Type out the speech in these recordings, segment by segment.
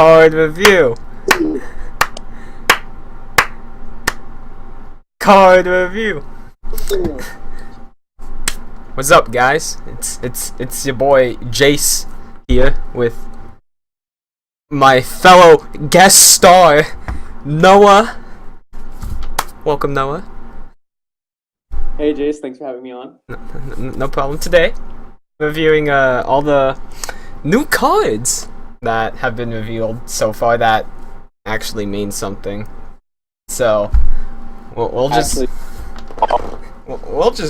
Card review. Card review. What's up, guys? It's your boy Jace here with my fellow guest star Noah. Welcome, Noah. Hey Jace, thanks for having me on. No problem. Today, reviewing all the new cards that have been revealed so far that actually mean something. So we'll just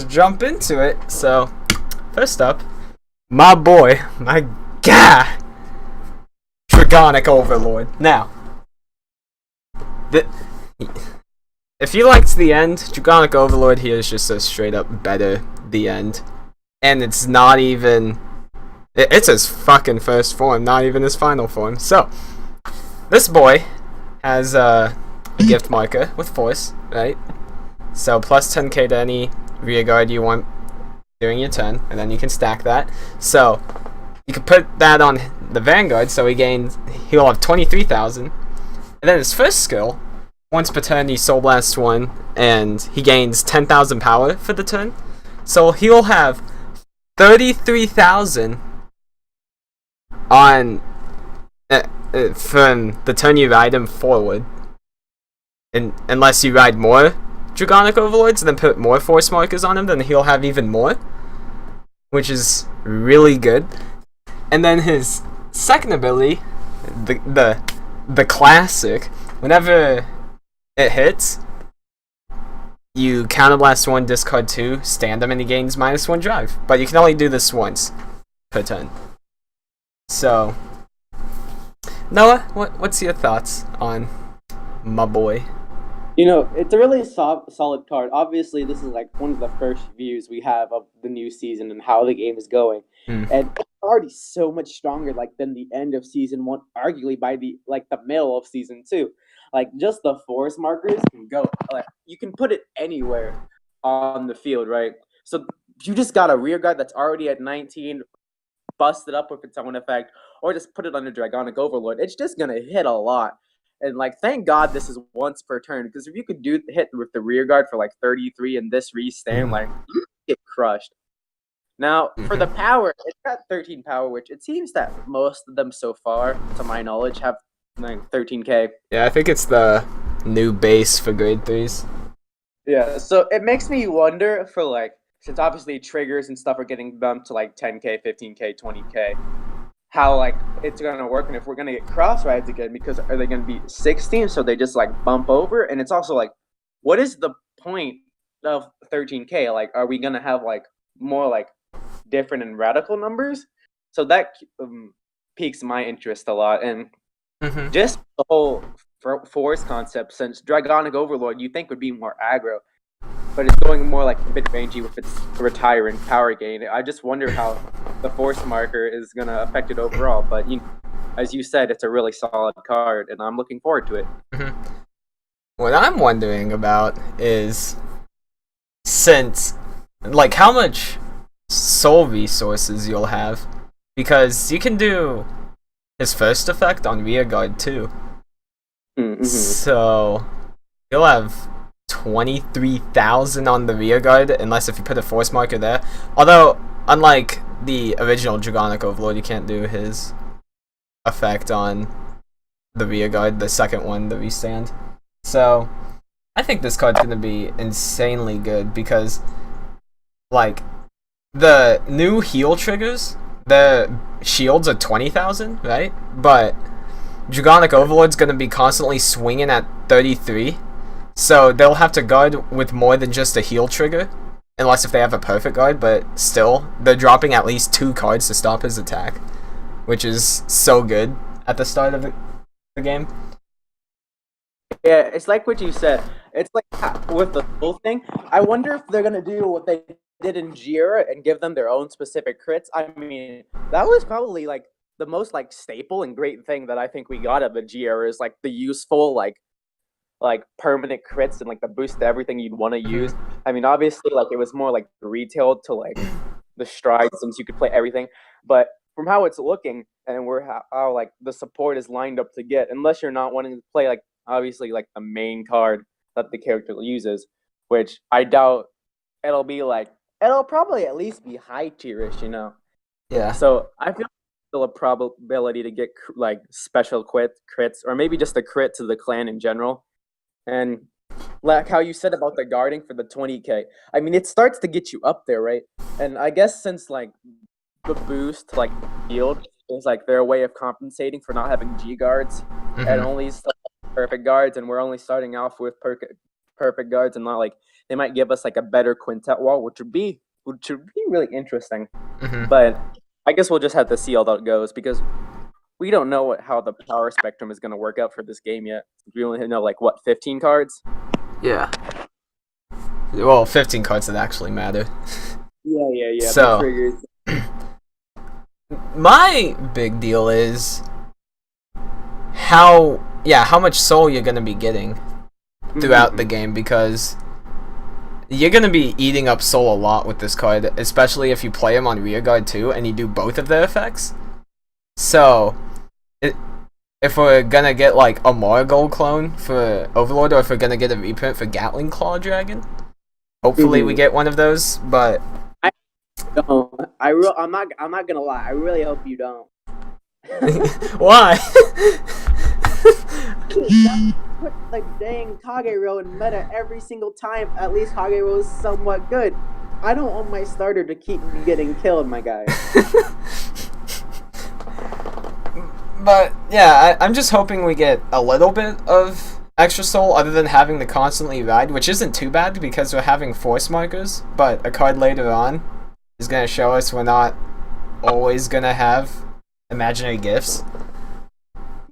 jump into it. So first up, my boy, my guy, Dragonic Overlord. Now, if you liked the end, Dragonic Overlord here is just a straight up better the end. And it's not even... It's his fucking first form, not even his final form. So, this boy has a gift marker with force, right? So, plus 10k to any rear guard you want during your turn, and then you can stack that. So, you can put that on the Vanguard, so he'll have 23,000. And then his first skill, once per turn he Soul Blasts 1, and he gains 10,000 power for the turn. So he'll have 33,000 on from the turn you ride him forward. And unless you ride more Dragonic Overlords, then put more force markers on him, then he'll have even more, which is really good. And then his second ability, the classic, whenever it hits, you counterblast 1, discard 2, stand him, and he gains -1 drive. But you can only do this once per turn. So, Noah, what's your thoughts on my boy? You know, it's a really solid card. Obviously, this is like one of the first views we have of the new season and how the game is going. And it's already so much stronger than the end of season 1, arguably by the middle of season 2. Just the force markers can go, you can put it anywhere on the field, right? So you just got a rear guard that's already at 19, bust it up with its own effect, or just put it under Dragonic Overlord. It's just gonna hit a lot. And thank God this is once per turn, because if you could hit with the rear guard for 33 and this restand, you get crushed. Now, for the power, it's got 13 power, which it seems that most of them so far, to my knowledge, have 13k. Yeah, I think it's the new base for grade 3s. Yeah, so it makes me wonder for since obviously triggers and stuff are getting bumped to 10k, 15k, 20k, how it's gonna work, and if we're gonna get cross rides again, because are they gonna be 16 so they just bump over? And it's also what is the point of 13k? Are we gonna have more different and radical numbers? So that piques my interest a lot. And just the whole force concept, since Dragonic Overlord you think would be more aggro, but it's going more mid-rangey with its retiring power gain. I just wonder how the force marker is going to affect it overall. But as you said, it's a really solid card, and I'm looking forward to it. What I'm wondering about is, since how much soul resources you'll have, because you can do his first effect on rear guard too. So you'll have 23,000 on the rear guard, unless if you put a force marker there. Although, unlike the original Dragonic Overlord, you can't do his effect on the rear guard, the second one, the restand. So I think this card's gonna be insanely good, because the new heal triggers, the shields are 20,000, right? But Dragonic Overlord's gonna be constantly swinging at 33, so they'll have to guard with more than just a heal trigger, unless if they have a perfect guard. But still, they're dropping at least 2 cards to stop his attack, which is so good at the start of the game. Yeah, it's like what you said. It's with the full thing, I wonder if they're gonna do what they did in Jira and give them their own specific crits. I mean, that was probably the most staple and great thing that I think we got of the Jira is the useful permanent crits and the boost to everything you'd want to use. I mean, obviously it was more retailed to the stride, since you could play everything. But from how it's looking, and how like the support is lined up to get, unless you're not wanting to play like obviously like the main card that the character uses, which I doubt it'll be like. It'll probably at least be high tierish, you know. Yeah. So I feel still a probability to get like special crits, or maybe just a crit to the clan in general. And like how you said about the guarding for the 20k, I mean, it starts to get you up there, right? And I guess since like the boost, like field, is like their way of compensating for not having G guards and only perfect guards, and we're only starting off with perfect guards, and not like they might give us like a better quintet wall, which would be really interesting. But I guess we'll just have to see how that goes, because we don't know how the power spectrum is going to work out for this game yet. We only know like what 15 cards. Yeah. Well, 15 cards that actually matter. Yeah. So my big deal is how much soul you're going to be getting throughout the game, because you're going to be eating up soul a lot with this card, especially if you play him on rearguard too and you do both of their effects. So if we're going to get like a Marigold clone for Overlord, or if we're going to get a reprint for Gatling Claw Dragon, hopefully we get one of those, but I'm not gonna lie, I really hope you don't. Why? Put like dang Kagero in meta every single time. At least Kagero is somewhat good. I don't want my starter to keep getting killed, my guy. But yeah, I'm just hoping we get a little bit of extra soul other than having to constantly ride, which isn't too bad because we're having force markers, but a card later on is going to show us we're not always going to have imaginary gifts.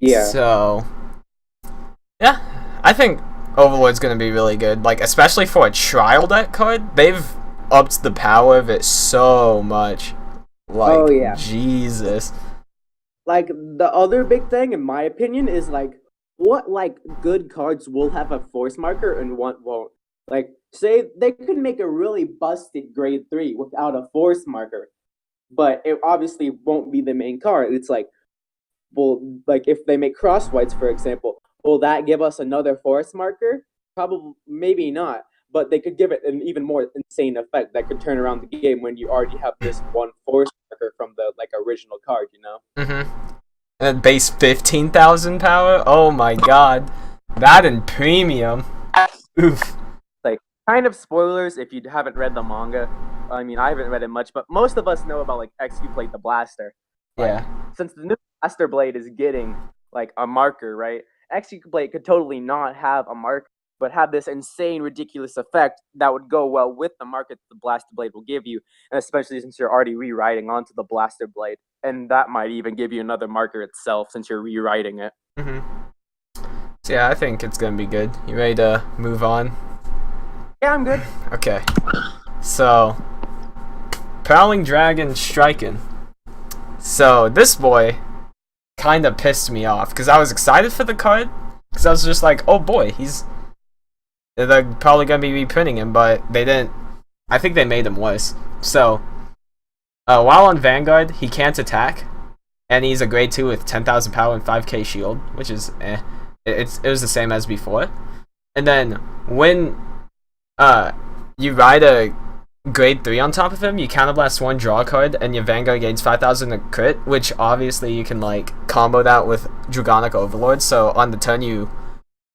Yeah. So yeah, I think Overlord's going to be really good, like especially for a trial deck card. They've upped the power of it so much. Like, oh yeah, Jesus. Like the other big thing in my opinion is like what like good cards will have a force marker and what won't. Like say they could make a really busted grade 3 without a force marker, but it obviously won't be the main card. It's like, well, like if they make cross whites, for example, will that give us another force marker? Probably, maybe not. But they could give it an even more insane effect that could turn around the game when you already have this one force marker from the like original card, you know? And base 15,000 power? Oh my god. That in premium. Oof. Like, kind of spoilers if you haven't read the manga. I mean, I haven't read it much, but most of us know about like Execute the Blaster. Like, Yeah. Since the new Blaster Blade is getting like a marker, right? Execute could totally not have a marker, but have this insane, ridiculous effect that would go well with the market the Blaster Blade will give you, and especially since you're already rewriting onto the Blaster Blade, and that might even give you another marker itself since you're rewriting it. So yeah, I think it's gonna be good. You ready to move on? Yeah, I'm good. Okay. So, Prowling Dragon Striking. So this boy kind of pissed me off because I was excited for the card, because I was just like, oh boy, they're probably gonna be reprinting him, but they didn't. I think they made him worse. So while on Vanguard, he can't attack, and he's a grade 2 with 10,000 power and 5k shield, which is it was the same as before. And then when you ride a grade 3 on top of him, you counterblast 1, draw a card, and your Vanguard gains 5,000 a crit, which obviously you can like combo that with Dragonic Overlord. So on the turn you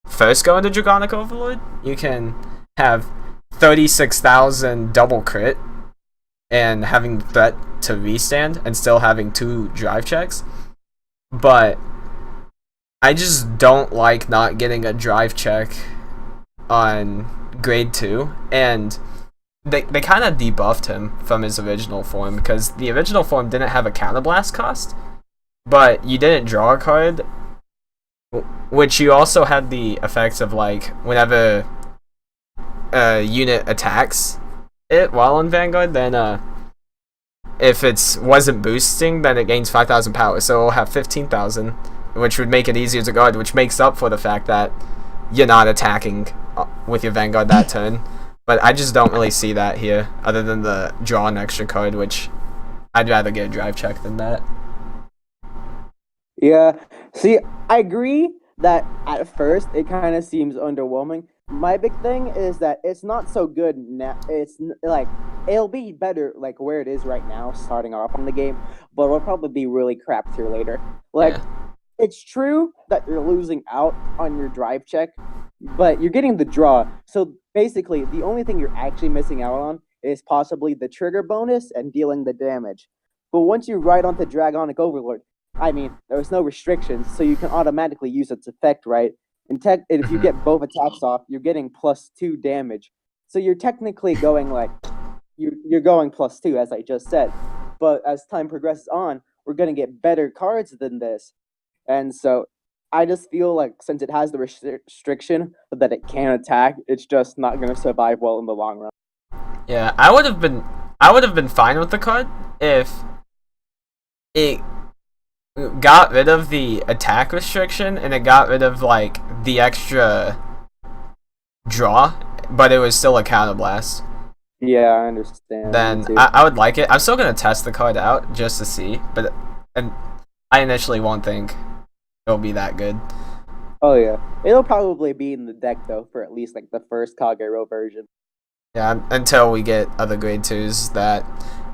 first go into Dragonic Overlord, you can have 36,000 double crit and having threat to restand and still having 2 drive checks. But I just don't like not getting a drive check on grade 2, and they kind of debuffed him from his original form, because the original form didn't have a counterblast cost, but you didn't draw a card, which you also had the effects of like whenever a unit attacks it while on Vanguard, then if it wasn't boosting, then it gains 5,000 power, so it'll have 15,000, which would make it easier to guard, which makes up for the fact that you're not attacking with your Vanguard that turn. But I just don't really see that here, other than the draw an extra card, which I'd rather get a drive check than that. Yeah. See, I agree that at first it kind of seems underwhelming. My big thing is that it's not so good now. Like it'll be better like where it is right now, starting off on the game, but it'll probably be really crap tier later. Like Yeah. it's true that you're losing out on your drive check, but you're getting the draw. So basically, the only thing you're actually missing out on is possibly the trigger bonus and dealing the damage. But once you ride onto Dragonic Overlord, I mean, there's no restrictions, so you can automatically use its effect, right? And if you Mhm. get both attacks off, you're getting +2 damage. So you're technically going like you're going +2, as I just said. But as time progresses on, we're gonna get better cards than this. And so I just feel like since it has the restriction that it can attack, it's just not going to survive well in the long run. Yeah, I would have been fine with the card if it got rid of the attack restriction and it got rid of like the extra draw, but it was still a counterblast. Yeah, I understand. Then Me too. I would like it. I'm still gonna test the card out just to see, but and I initially won't think it'll be that good. Oh yeah, it'll probably be in the deck though for at least like the first Kagero version, Yeah, until we get other grade twos that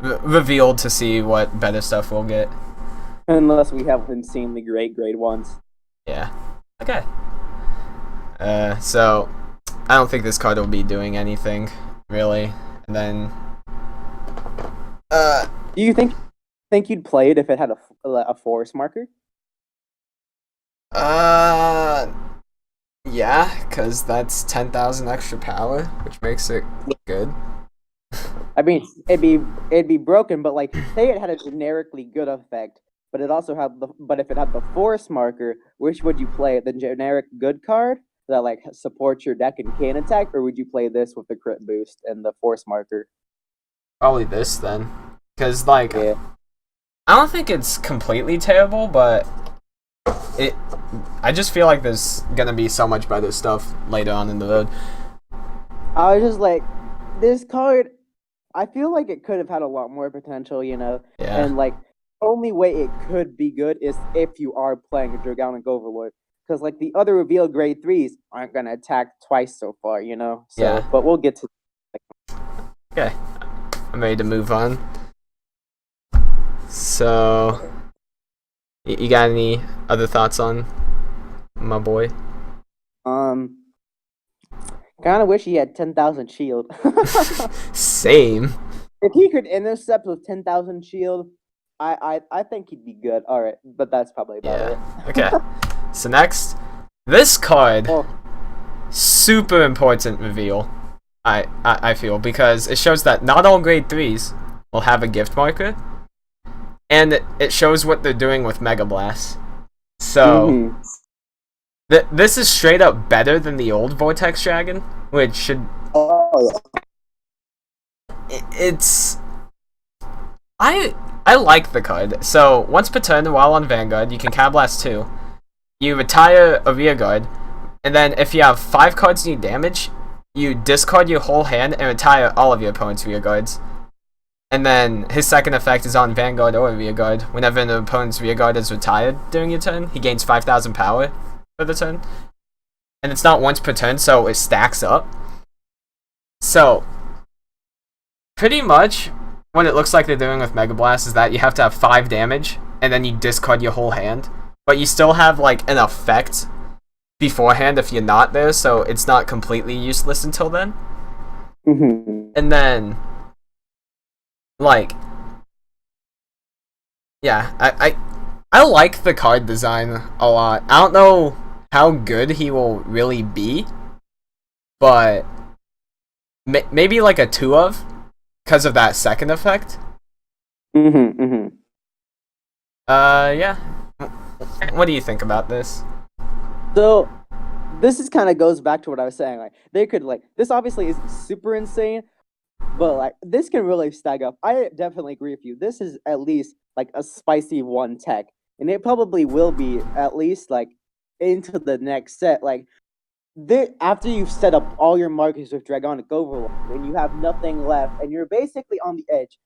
revealed to see what better stuff we'll get. unless we have insanely great grade ones. Yeah. Okay. So I don't think this card will be doing anything really. And then, Do you think you'd play it if it had a force marker? uh, yeah, because that's 10,000 extra power, which makes it good. I mean, it'd be broken, but like say it had a generically good effect, but if it had the force marker, which would you play? The generic good card that like supports your deck and can attack, or would you play this with the crit boost and the force marker? Probably this then, because like Yeah. I don't think it's completely terrible, but it. I just feel like there's gonna be so much better stuff later on in the road. I was just like, this card. I feel like it could have had a lot more potential, Yeah. and like only way it could be good is if you are playing a Dragonic Overlord, because like the other reveal grade threes aren't gonna attack twice so far. So, Yeah. but we'll get to. Okay. I'm ready to move on. So, you got any other thoughts on my boy? Um, kind of wish he had 10,000 shield. Same. If he could intercept with 10,000 shield, I think he'd be good. All right, but that's probably about it. Yeah. Okay. So next, this card, Oh, super important reveal. I feel because it shows that not all grade threes will have a gift marker, and it shows what they're doing with Mega Blast. So mhm. this is straight up better than the old Vortex Dragon, which should Oh it's I like the card. So once per turn while on Vanguard, you can Counterblast 2. You retire a rear guard, and then if you have 5 cards you need damage, you discard your whole hand and retire all of your opponent's rear guards. And then his second effect is on Vanguard or rear guard. Whenever an opponent's rear guard is retired during your turn, he gains 5,000 power for the turn. And it's not once per turn, so it stacks up. So pretty much what it looks like they're doing with Mega Blast is that you have to have 5 damage, and then you discard your whole hand. But you still have, like, an effect beforehand if you're not there, so it's not completely useless until then. Mhm. And then, like, yeah, I like the card design a lot. I don't know how good he will really be, but maybe like a 2 of, because of that second effect. Mhm. Mhm. Yeah. What do you think about this? So this is kind of goes back to what I was saying. Like they could like this obviously isn't super insane, but like this can really stack up. I definitely agree with you. This is at least like a spicy one tech, and it probably will be at least like into the next set. Like after you've set up all your markers with Dragonic Overlord and you have nothing left and you're basically on the edge,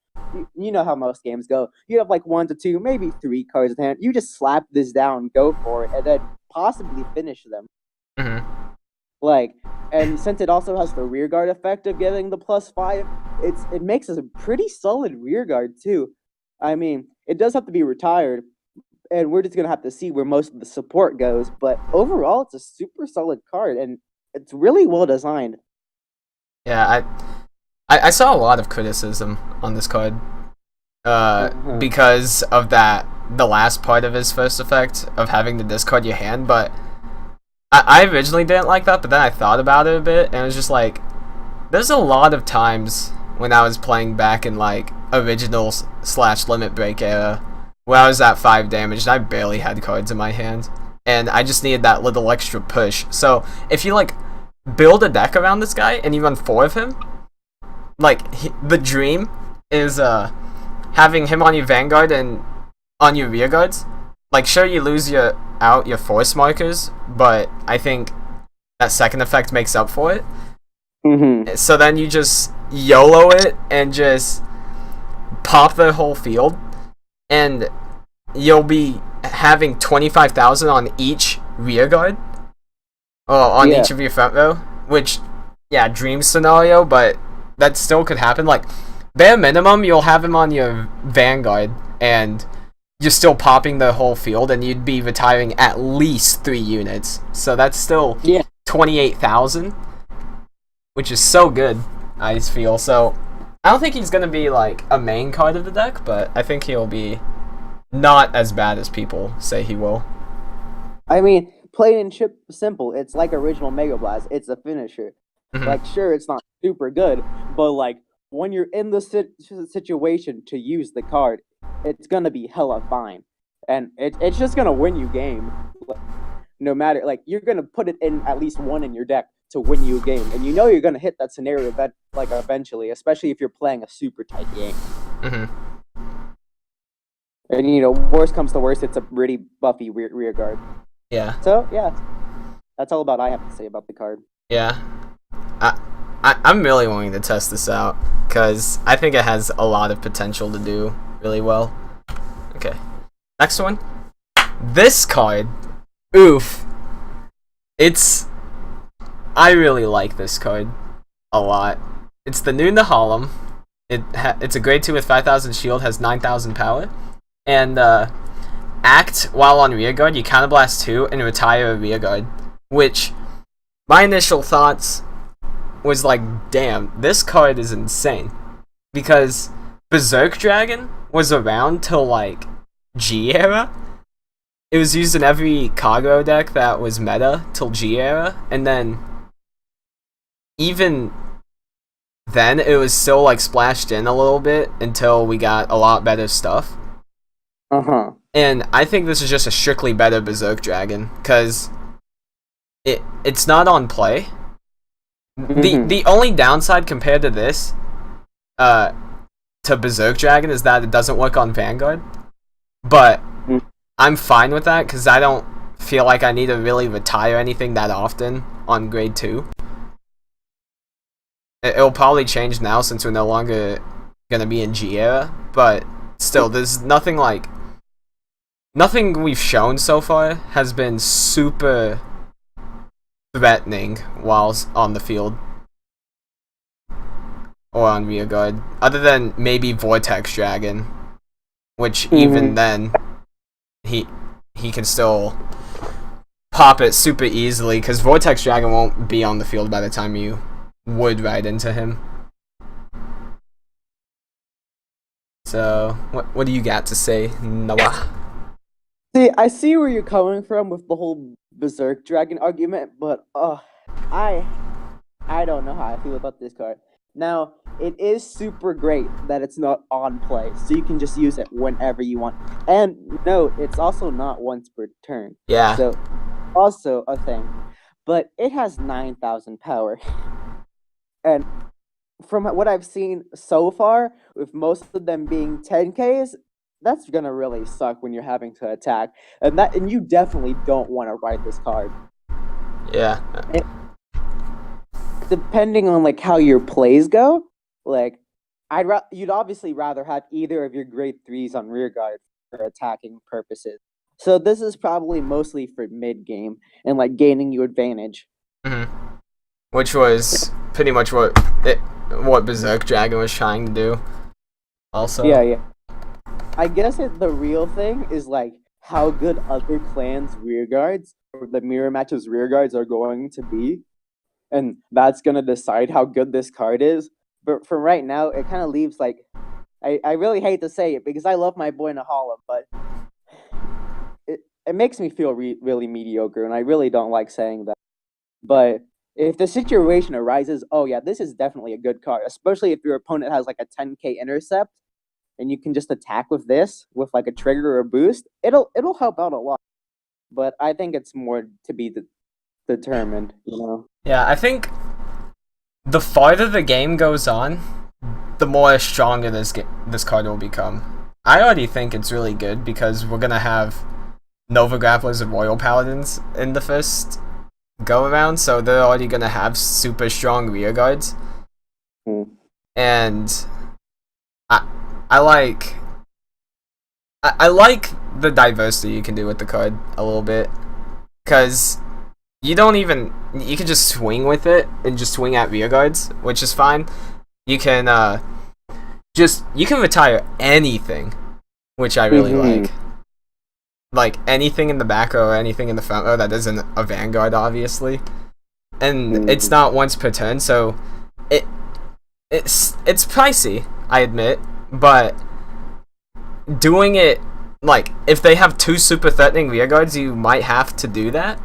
you know how most games go. You have like 1 to 2, maybe 3 cards in hand. You just slap this down, go for it, and then possibly finish them. Mm-hmm. Like, and since it also has the rear guard effect of getting the +5, it makes a pretty solid rear guard too. I mean, it does have to be retired, and we're just gonna have to see where most of the support goes. But overall, it's a super solid card, and it's really well designed. Yeah, I saw a lot of criticism on this card, because of the last part of his first effect of having to discard your hand. But I originally didn't like that, but then I thought about it a bit, and it was just like, there's a lot of times when I was playing back in like original / limit break era, where I was at 5 damage and I barely had cards in my hand, and I just needed that little extra push. So if you like build a deck around this guy and you run 4 of him, like the dream is having him on your Vanguard and on your rear guards. Like, sure, you lose your force markers, but I think that second effect makes up for it. Mm-hmm. So then you just YOLO it and just pop the whole field, and you'll be having 25,000 on each rear guard, or on each of your front row. Which, yeah, dream scenario, but that still could happen. Like, bare minimum, you'll have him on your Vanguard, and you're still popping the whole field, and you'd be retiring at least 3 units. So that's still 28,000, which is so good, I feel. So I don't think he's going to be like a main card of the deck, but I think he'll be not as bad as people say he will. I mean, plain and simple, it's like original Mega Blast. It's a finisher. Mm-hmm. Like, sure, it's not super good, but like, when you're in the situation to use the card, it's gonna be hella fine, and it's just gonna win you game. Like, no matter, like, you're gonna put it in at least one in your deck to win you a game, and you know you're gonna hit that scenario like eventually, especially if you're playing a super tight game. Mm-hmm. And you know, worst comes to worst, it's a pretty buffy rear guard. Yeah. So yeah, that's all about I have to say about the card. Yeah. I'm really wanting to test this out, because I think it has a lot of potential to do really well. Okay. Next one. This card. Oof. I really like this card a lot. It's the New Nahalem. It's a grade 2 with 5,000 shield, has 9,000 power. And act while on rear guard, you counterblast 2 and retire a rear guard. Which, my initial thoughts was like, damn, this card is insane. Because Berserk Dragon was around till like G era. It was used in every Cargo deck that was meta till G era, and then even then it was still like splashed in a little bit until we got a lot better stuff. And I think this is just a strictly better Berserk Dragon, because it's not on play. The only downside compared to this, to Berserk Dragon, is that it doesn't work on Vanguard. But I'm fine with that, because I don't feel like I need to really retire anything that often on grade 2. It'll probably change now since we're no longer gonna be in G era, but still, there's nothing we've shown so far has been super threatening whilst on the field or on rear guard, other than maybe Vortex Dragon, which even then he can still pop it super easily, because Vortex Dragon won't be on the field by the time you would ride into him. So what do you got to say, Noah? See, I see where you're coming from with the whole Berserk Dragon argument, but I don't know how I feel about this card. Now, it is super great that it's not on play, so you can just use it whenever you want. And no, it's also not once per turn. Yeah. So, also a thing. But it has 9,000 power. And from what I've seen so far, with most of them being 10Ks, that's gonna really suck when you're having to attack. And you definitely don't want to ride this card. Yeah. depending on like how your plays go, like you'd obviously rather have either of your grade 3s on rear guard for attacking purposes. So this is probably mostly for mid game and like gaining you advantage. Mm-hmm. Which was pretty much what Berserk Dragon was trying to do. Also. Yeah. I guess the real thing is like how good other clans' rear guards or the mirror matches rear guards are going to be, and that's gonna decide how good this card is. But for right now, it kind of leaves like I really hate to say it because I love my boy Nahala, but it makes me feel really mediocre, and I really don't like saying that. But if the situation arises, oh yeah, this is definitely a good card, especially if your opponent has like a 10k intercept, and you can just attack with this with like a trigger or a boost. It'll help out a lot. But I think it's more to be determined, you know. Yeah, I think the farther the game goes on, the more stronger this card will become. I already think it's really good because we're gonna have Nova Grapplers and Royal Paladins in the first go around, so they're already gonna have super strong rear guards. And I like the diversity you can do with the card a little bit, because you can just swing with it and just swing at rear guards, which is fine. You can you can retire anything, which I really like. Like anything in the back row or anything in the front row that isn't a Vanguard, obviously. And it's not once per turn, so it's pricey, I admit, but doing it, like, if they have 2 super threatening rear guards, you might have to do that.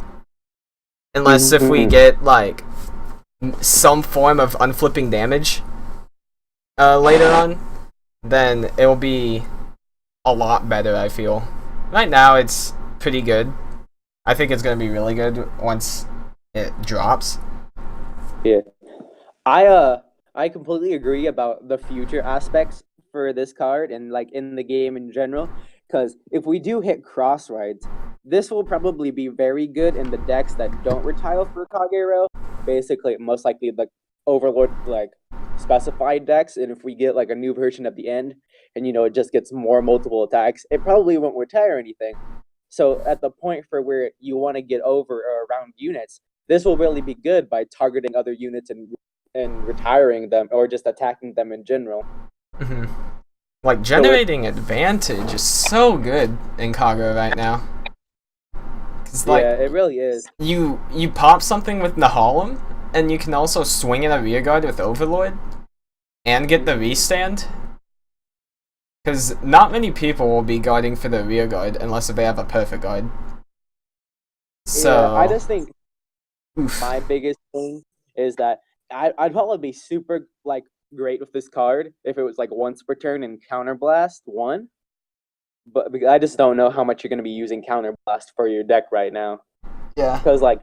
Unless if we get, like, some form of unflipping damage later on, then it'll be a lot better, I feel. Right now, it's pretty good. I think it's going to be really good once it drops. Yeah. I completely agree about the future aspects for this card and like in the game in general, because if we do hit cross rides, this will probably be very good in the decks that don't retile for Kagero. Basically, most likely the Overlord like specified decks, and if we get like a new version at the end and it just gets more multiple attacks, it probably won't retire anything. So at the point for where you want to get over or around units, this will really be good by targeting other units and retiring them or just attacking them in general. Like, generating advantage is so good in Kagero right now. Like, yeah, it really is. You pop something with Nahalem, and you can also swing in a rear guard with Overlord, and get the restand. Because not many people will be guarding for the rear guard unless they have a perfect guard. So yeah, I just think my biggest thing is that I'd probably be super like great with this card if it was like once per turn and Counterblast 1. But I just don't know how much you're going to be using Counterblast for your deck right now. Yeah. Because like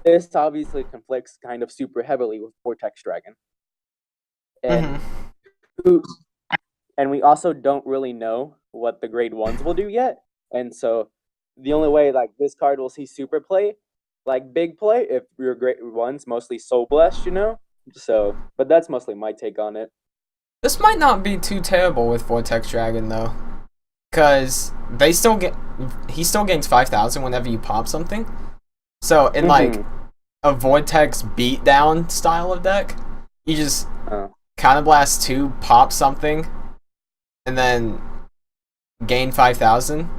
this obviously conflicts kind of super heavily with Vortex Dragon. And and we also don't really know what the grade 1s will do yet. And so the only way like this card will see super play, like big play, if your grade 1's mostly Soul Blessed, So, but that's mostly my take on it. This might not be too terrible with Vortex Dragon though, because he still gains 5,000 whenever you pop something. So in like a Vortex beatdown style of deck, you just Counterblast 2, pop something, and then gain 5,000.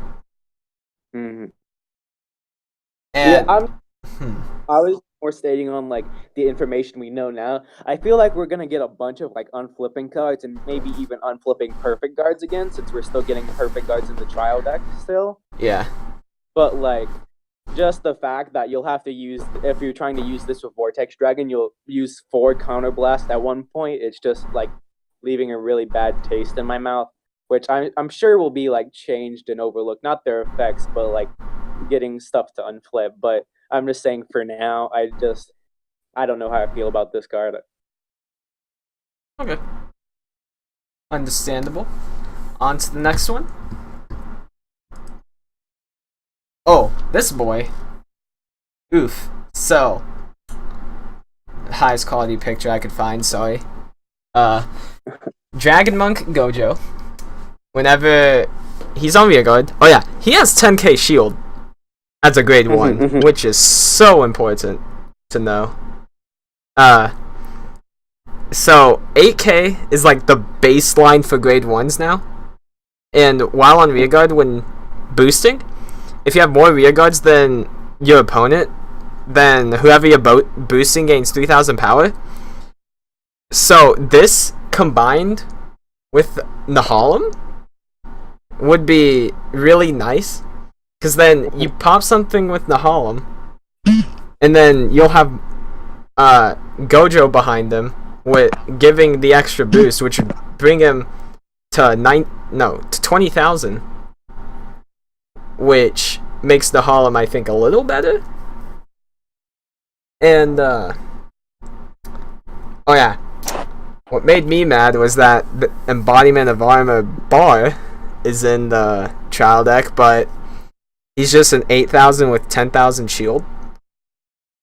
And yeah, I was more stating on like the information we know now. I feel like we're gonna get a bunch of like unflipping cards and maybe even unflipping perfect guards again, since we're still getting perfect guards in the trial deck still. Yeah. But like just the fact that you'll have to use, if you're trying to use this with Vortex Dragon, you'll use 4 Counterblast at one point. It's just like leaving a really bad taste in my mouth, which I'm sure will be like changed and overlooked. Not their effects, but like getting stuff to unflip. But I'm just saying for now, I don't know how I feel about this card. Okay. Understandable. On to the next one. Oh, this boy. Oof. So, highest quality picture I could find. Sorry. Dragon Monk Gojo. Whenever he's on rear guard. Oh yeah, he has 10k shield as a grade 1, which is so important to know. So 8k is like the baseline for grade 1s now. And while on rear guard, when boosting, if you have more rear guards than your opponent, then whoever you're boosting gains 3000 power. So this combined with Nahalem would be really nice, because then you pop something with Nahalem, and then you'll have Gojo behind him with giving the extra boost, which would bring him to 20,000, which makes Nahalem, I think, a little better. And oh yeah, what made me mad was that the Embodiment of Armor bar is in the trial deck, but he's just an 8,000 with 10,000 shield,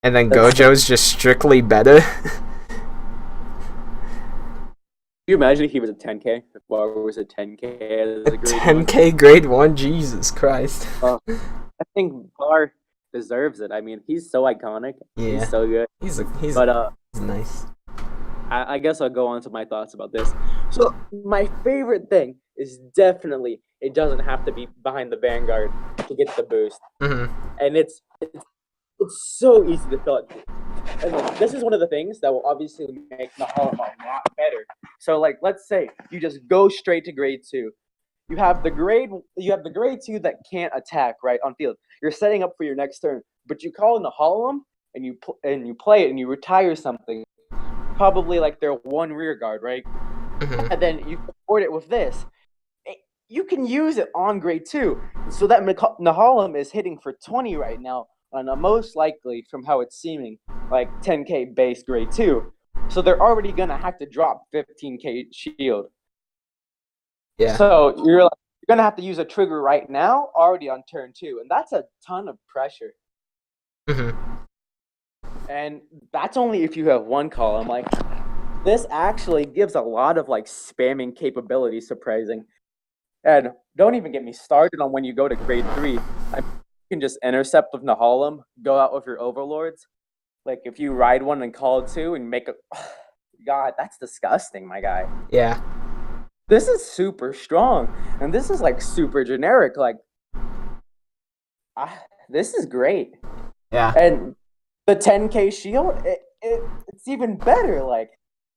and then Gojo's just strictly better. Can you imagine if he was a 10k? If Bar was a 10k as a grade 10k 1? Grade 1? Jesus Christ. I think Bar deserves it. I mean, he's so iconic. Yeah. He's so good. He's nice. I guess I'll go on to my thoughts about this. So my favorite thing is definitely it doesn't have to be behind the Vanguard to get the boost, and it's so easy to fill it. And this is one of the things that will obviously make the Nahalem a lot better. So like, let's say you just go straight to grade 2. You have the grade 2 that can't attack right on field. You're setting up for your next turn, but you call in the Nahalem and you play it and you retire something. Probably like their one rear guard, right? And then you support it with this. You can use it on grade 2. So that Nahalem is hitting for 20 right now, and most likely, from how it's seeming, like 10k base grade 2. So they're already gonna have to drop 15k shield. Yeah. So you're gonna have to use a trigger right now, already on turn 2, and that's a ton of pressure. And that's only if you have one column. Like, this actually gives a lot of like spamming capability, surprising. And don't even get me started on when you go to grade 3. You can just intercept with Nahalem, go out with your overlords. Like, if you ride one and call 2 and make a... God, that's disgusting, my guy. Yeah. This is super strong. And this is like super generic. Like, this is great. Yeah. And the 10k shield, it's even better. Like,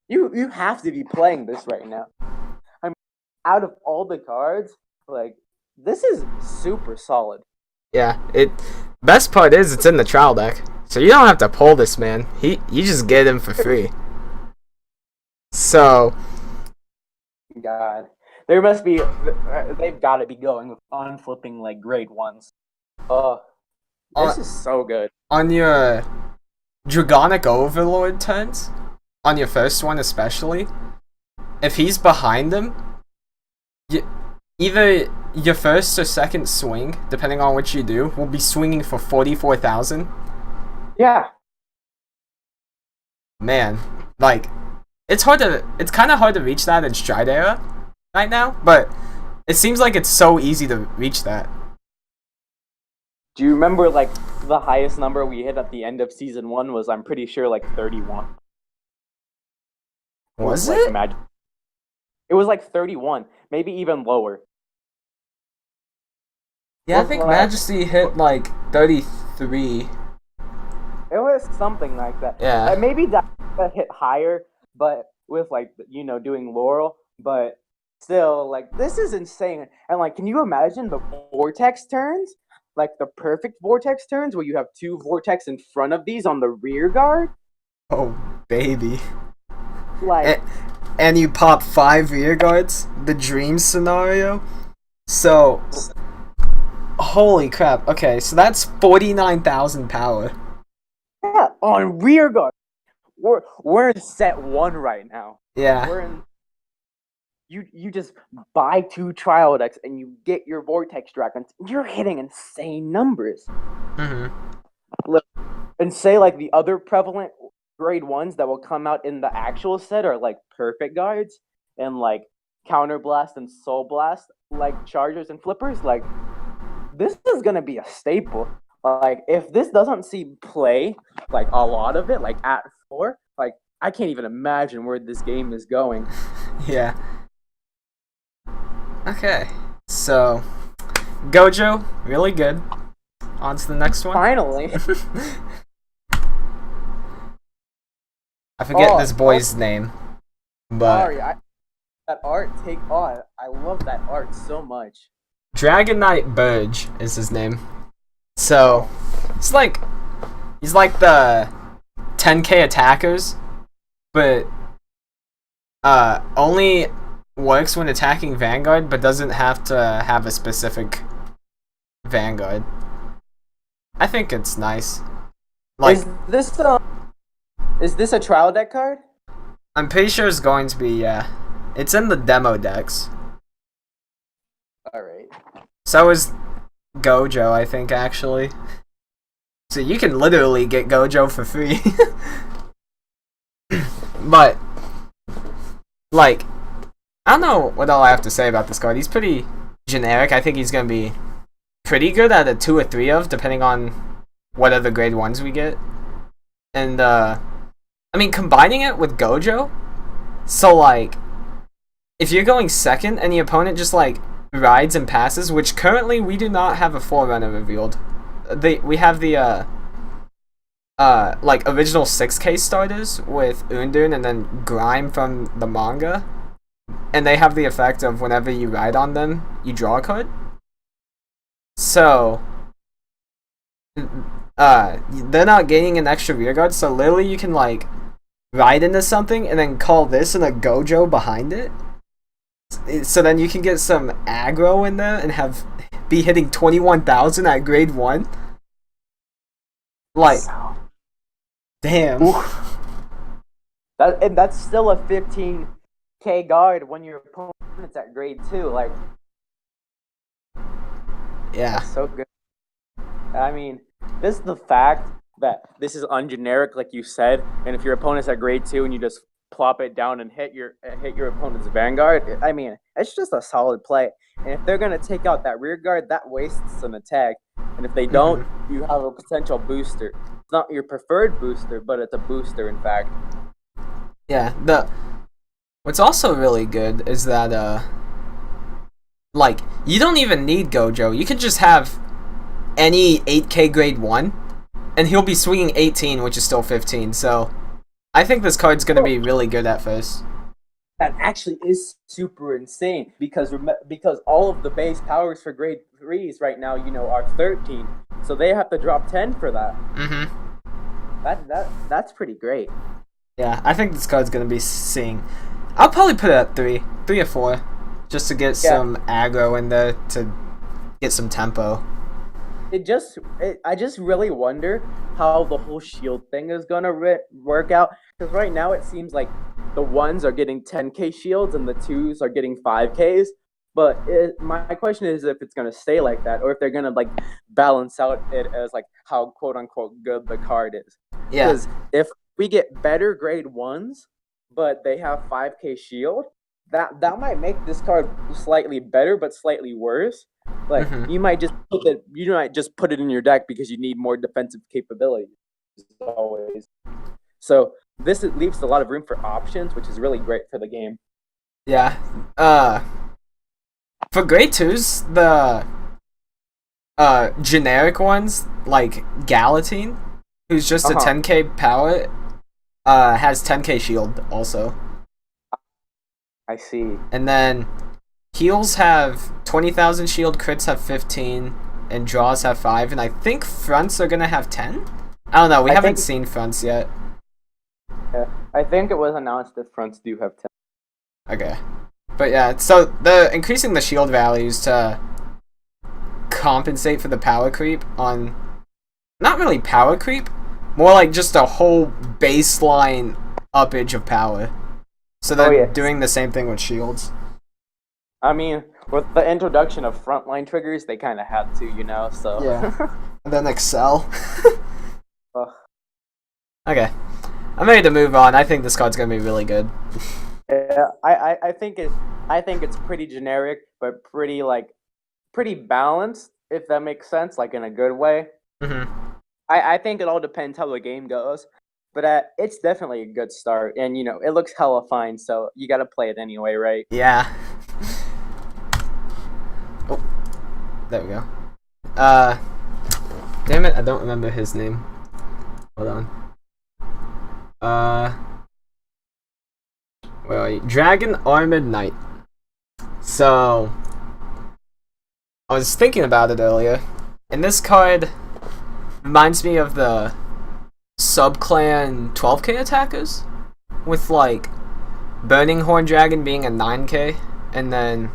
you have to be playing this right now. I mean, out of all the cards, like, this is super solid. Yeah, best part is it's in the trial deck, so you don't have to pull this man. You just get him for free. So, God, there must be. They've got to be going on flipping like grade 1s. This is so good. On your Dragonic Overlord turns, on your first one especially, if he's behind them, either your first or second swing, depending on what you do, will be swinging for 44,000. Yeah. Man, like, it's kind of hard to reach that in Stride Era right now, but it seems like it's so easy to reach that. Do you remember, like, the highest number we hit at the end of Season 1 was, I'm pretty sure, like, 31. Was it? Imagine. It was, like, 31. Maybe even lower. Yeah, I think Majesty hit, like, 33. It was something like that. Yeah. Maybe that hit higher, but with, like, doing Laurel. But still, like, this is insane. And, like, can you imagine the Vortex turns? Like, the perfect Vortex turns where you have 2 Vortex in front of these on the rear guard? Oh, baby. Like... And you pop 5 rear guards? The dream scenario? So... Holy crap. Okay, so that's 49,000 power. Yeah, on rear guard. We're in set 1 right now. Yeah. We're in... You just buy 2 trial decks and you get your Vortex Dragons. You're hitting insane numbers. And say, like, the other prevalent grade 1s that will come out in the actual set are like perfect guards and like counter blast and soul blast, like chargers and flippers. Like this is gonna be a staple. Like if this doesn't see play, like a lot of it, like at 4, like I can't even imagine where this game is going. Yeah. Okay. So Gojo, really good. On to the next one. Finally. I forget this boy's name, but sorry, that art take on. I love that art so much. Dragon Knight Burge is his name. So he's like the 10k attackers, but only works when attacking Vanguard, but doesn't have to have a specific Vanguard. I think it's nice. Like, is this a trial deck card? I'm pretty sure it's going to be, yeah. It's in the demo decks. Alright. So is Gojo, I think, actually. So you can literally get Gojo for free. But, like, I don't know what all I have to say about this card. He's pretty generic. I think he's going to be pretty good at a 2 or 3 of, depending on what other grade 1s we get. And, I mean, combining it with Gojo, so, like, if you're going second and the opponent just, like, rides and passes, which currently we do not have a Forerunner revealed. We have the, like, original 6k starters with Undun and then Grime from the manga. And they have the effect of whenever you ride on them, you draw a card. So, they're not gaining an extra rearguard, so literally you can, like, ride into something and then call this and a Gojo behind it. So then you can get some aggro in there and be hitting 21,000 at grade 1. Like, damn. That's still a 15k guard when your opponent's at grade 2. Like, yeah, that's so good. I mean, this is the fact that this is ungeneric, like you said, and if your opponent's at grade 2 and you just plop it down and hit your opponent's Vanguard, I mean, it's just a solid play. And if they're gonna take out that rear guard, that wastes an attack. And if they don't, you have a potential booster. It's not your preferred booster, but it's a booster, in fact. Yeah. What's also really good is that like, you don't even need Gojo. You could just have any 8k grade 1, and he'll be swinging 18, which is still 15. So I think this card's going to be really good at first. That actually is super insane because all of the base powers for grade 3s right now, are 13. So they have to drop 10 for that. That's pretty great. Yeah, I think this card's going to be seeing. I'll probably put it at 3 or 4, just to get some aggro in there to get some tempo. I just really wonder how the whole shield thing is gonna work out, because right now it seems like the 1s are getting 10k shields and the 2s are getting 5ks. But my question is if it's gonna stay like that, or if they're gonna like balance out it as like how quote unquote good the card is. Yeah. Because if we get better grade 1s, but they have 5k shield, that might make this card slightly better but slightly worse. Like you might just put it in your deck because you need more defensive capabilities always. So this leaves a lot of room for options, which is really great for the game. Yeah. For grade 2s, the generic ones like Galatine, who's just a 10k power, has 10k shield also. I see. And then heals have 20,000 shield, crits have 15, and draws have 5, and I think fronts are gonna have 10? I don't know, we haven't seen fronts yet. Yeah, I think it was announced that fronts do have 10. Okay. But yeah, so the increasing the shield values to compensate for the power creep on... Not really power creep, more like just a whole baseline uppage of power. So they're doing the same thing with shields. I mean, with the introduction of frontline triggers, they kind of had to, so... Yeah. And then Excel. Okay. I'm ready to move on. I think this card's gonna be really good. Yeah, I think it's pretty generic, but pretty balanced, if that makes sense, like in a good way. Hmm. I think it all depends how the game goes, but it's definitely a good start, and it looks hella fine, so you got to play it anyway, right? Yeah. Oh, there we go. Damn it, I don't remember his name. Hold on. Where are you? Dragon Armored Knight. So, I was thinking about it earlier, and this card reminds me of the sub-clan 12k attackers, with like Burning Horn Dragon being a 9k, and then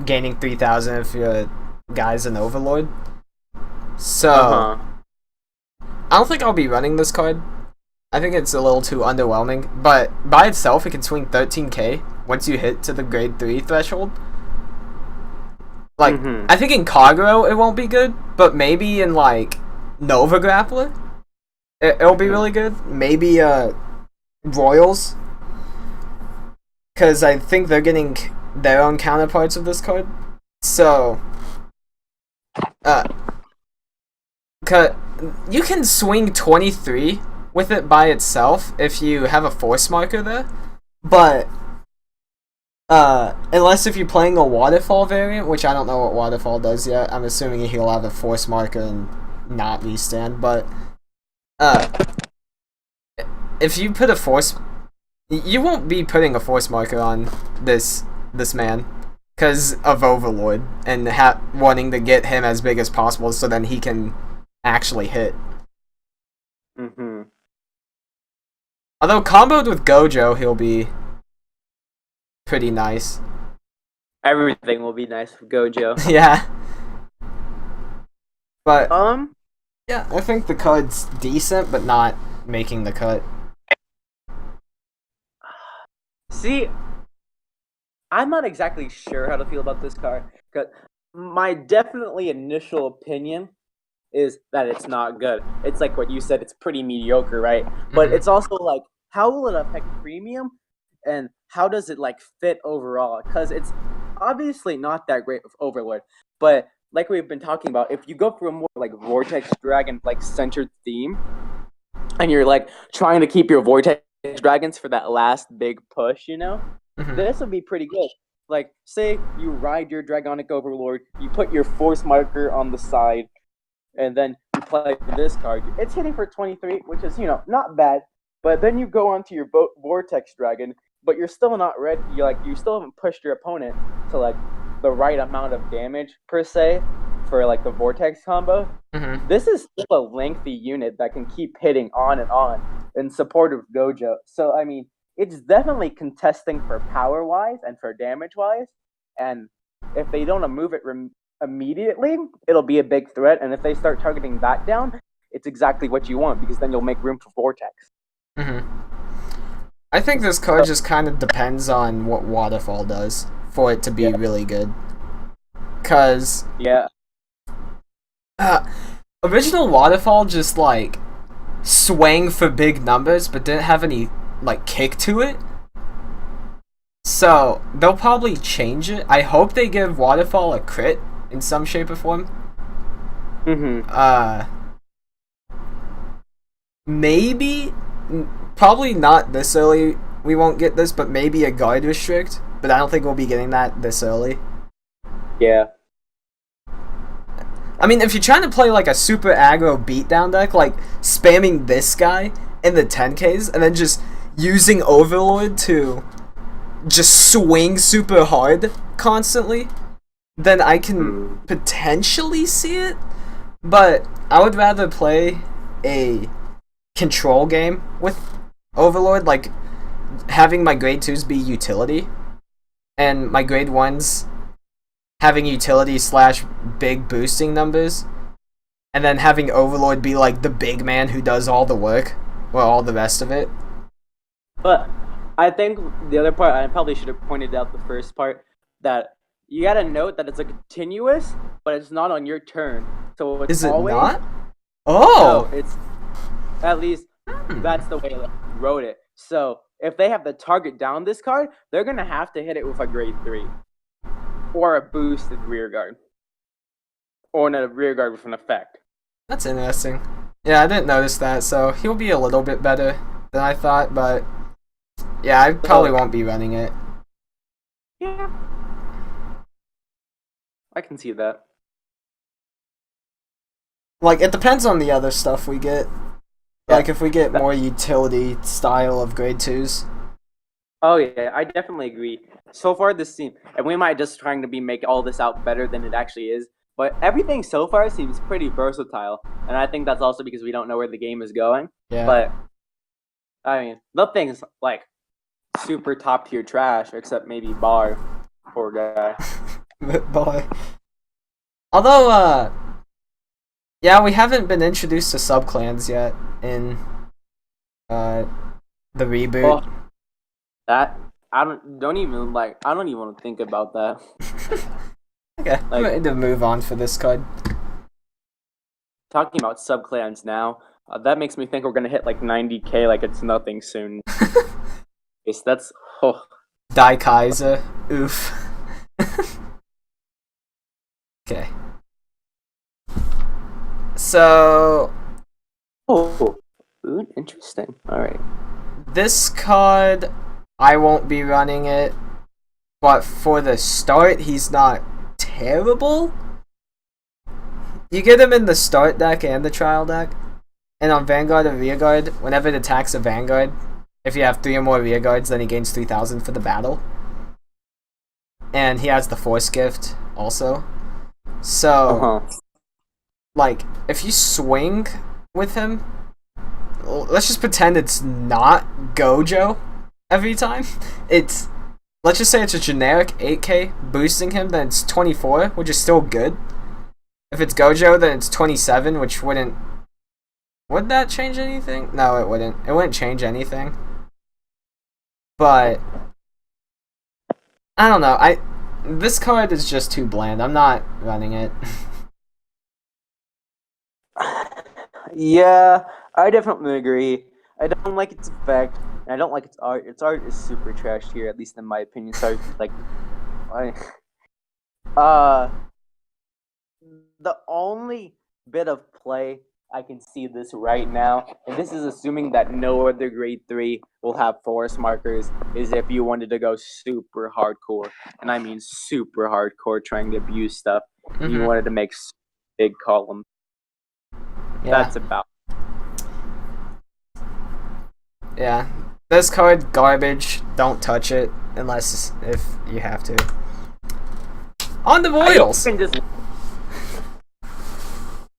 gaining 3,000 if your guy's an Overlord. So, I don't think I'll be running this card. I think it's a little too underwhelming, but by itself it can swing 13k once you hit to the grade 3 threshold. Like, I think in Kagero it won't be good, but maybe in like Nova Grappler it'll be really good. Maybe Royals, because I think they're getting their own counterparts of this card. So, you can swing 23 with it by itself if you have a force marker there, but unless if you're playing a waterfall variant, which I don't know what waterfall does yet. I'm assuming he'll have a force marker and not restand, but if you put a force, you won't be putting a force marker on this man because of Overlord and wanting to get him as big as possible so then he can actually hit. Although comboed with Gojo, he'll be pretty nice. Everything will be nice with Gojo. Yeah. But yeah, I think the card's decent, but not making the cut. See, I'm not exactly sure how to feel about this card, because my definitely initial opinion is that it's not good. It's like what you said, it's pretty mediocre, right? But it's also like, how will it affect premium, and how does it like fit overall? Because it's obviously not that great with Overlord, but like we've been talking about, if you go for a more like Vortex Dragon like centered theme, and you're like trying to keep your Vortex Dragons for that last big push, this would be pretty good. Like, say you ride your Dragonic Overlord, you put your force marker on the side, and then you play this card. It's hitting for 23, which is, not bad. But then you go onto your Vortex Dragon, but you're still not ready. You still haven't pushed your opponent to like the right amount of damage per se for like the Vortex combo. This is still a lengthy unit that can keep hitting on and on in support of Gojo. So I mean, it's definitely contesting for power wise and for damage wise. And if they don't move it immediately, it'll be a big threat, and if they start targeting that down, it's exactly what you want, because then you'll make room for Vortex. I think this card just kind of depends on what Waterfall does for it to be really good. Cause original Waterfall just like swang for big numbers, but didn't have any like kick to it. So they'll probably change it. I hope they give Waterfall a crit in some shape or form. Maybe, probably not this early. We won't get this, but maybe a guard restrict. But I don't think we'll be getting that this early. Yeah. I mean, if you're trying to play like a super aggro beatdown deck, like spamming this guy in the 10Ks and then just using Overlord to just swing super hard constantly, then I can potentially see it. But I would rather play a control game with Overlord, like having my grade 2s be utility and my grade 1s having utility / big boosting numbers, and then having Overlord be like the big man who does all the work or all the rest of it. But I think the other part, I probably should have pointed out the first part, that you gotta note that it's a continuous, but it's not on your turn. So it's Is it always, not? Oh! No, it's at least That's the way they wrote it. So if they have the target down this card, they're gonna have to hit it with a grade 3 or a boosted rear guard, or a rear guard with an effect. That's interesting. Yeah, I didn't notice that, so he'll be a little bit better than I thought, but yeah, I probably won't be running it. Yeah, I can see that. Like, it depends on the other stuff we get. Like, if we get more utility style of grade 2s. Oh yeah, I definitely agree. So far this seems, and we might just trying to make all this out better than it actually is, but everything so far seems pretty versatile, and I think that's also because we don't know where the game is going. Yeah. But I mean, nothing's like super top tier trash except maybe Bar, poor guy. Boy. Although, yeah, we haven't been introduced to subclans yet in the reboot. Well, that I don't even want to think about that. Okay, I'm ready to move on for this card. Talking about subclans now, that makes me think we're gonna hit like 90k like it's nothing soon. Yes, that's Die Kaiser. Oof. Okay. So. Interesting. Alright. This card, I won't be running it, but for the start, he's not terrible. You get him in the start deck and the trial deck, and on Vanguard and Rearguard, whenever it attacks a Vanguard, if you have 3 or more Rearguards, then he gains 3,000 for the battle. And he has the Force Gift also. So, like, if you swing with him, let's just pretend it's not Gojo every time. Let's just say it's a generic 8k boosting him, then it's 24, which is still good. If it's Gojo, then it's 27, which wouldn't... Would that change anything? No, it wouldn't. It wouldn't change anything. But... I don't know. This card is just too bland. I'm not running it. Yeah, I definitely agree. I don't like its effect, and I don't like its art. Its art is super trash here, at least in my opinion. So, like, the only bit of play I can see this right now, and this is assuming that no other grade 3 will have forest markers, is if you wanted to go super hardcore, and I mean super hardcore, trying to abuse stuff. Mm-hmm. You wanted to make big columns. Yeah. That's about. Yeah. This card, garbage. Don't touch it unless if you have to. On the Royals!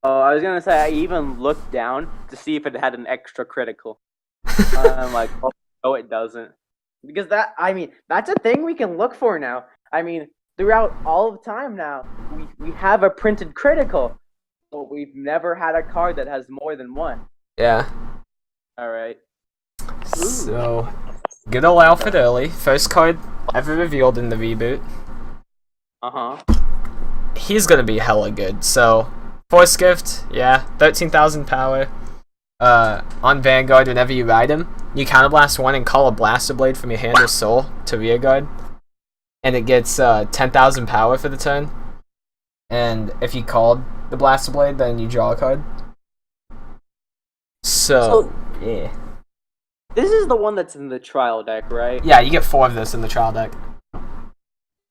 I was gonna say, I even looked down to see if it had an extra critical. I'm like, oh, no, it doesn't. Because that's a thing we can look for now. I mean, throughout all of time now, we have a printed critical. But we've never had a card that has more than one. Yeah. Alright. So, good old Alfred Early. First card ever revealed in the reboot. He's gonna be hella good. So, Force Gift, yeah, 13,000 power. On Vanguard, whenever you ride him, you counterblast 1 and call a Blaster Blade from your hand or soul to Rearguard. And it gets 10,000 power for the turn. And if you called the Blaster Blade, then you draw a card. So, yeah. This is the one that's in the trial deck, right? Yeah, you get 4 of this in the trial deck.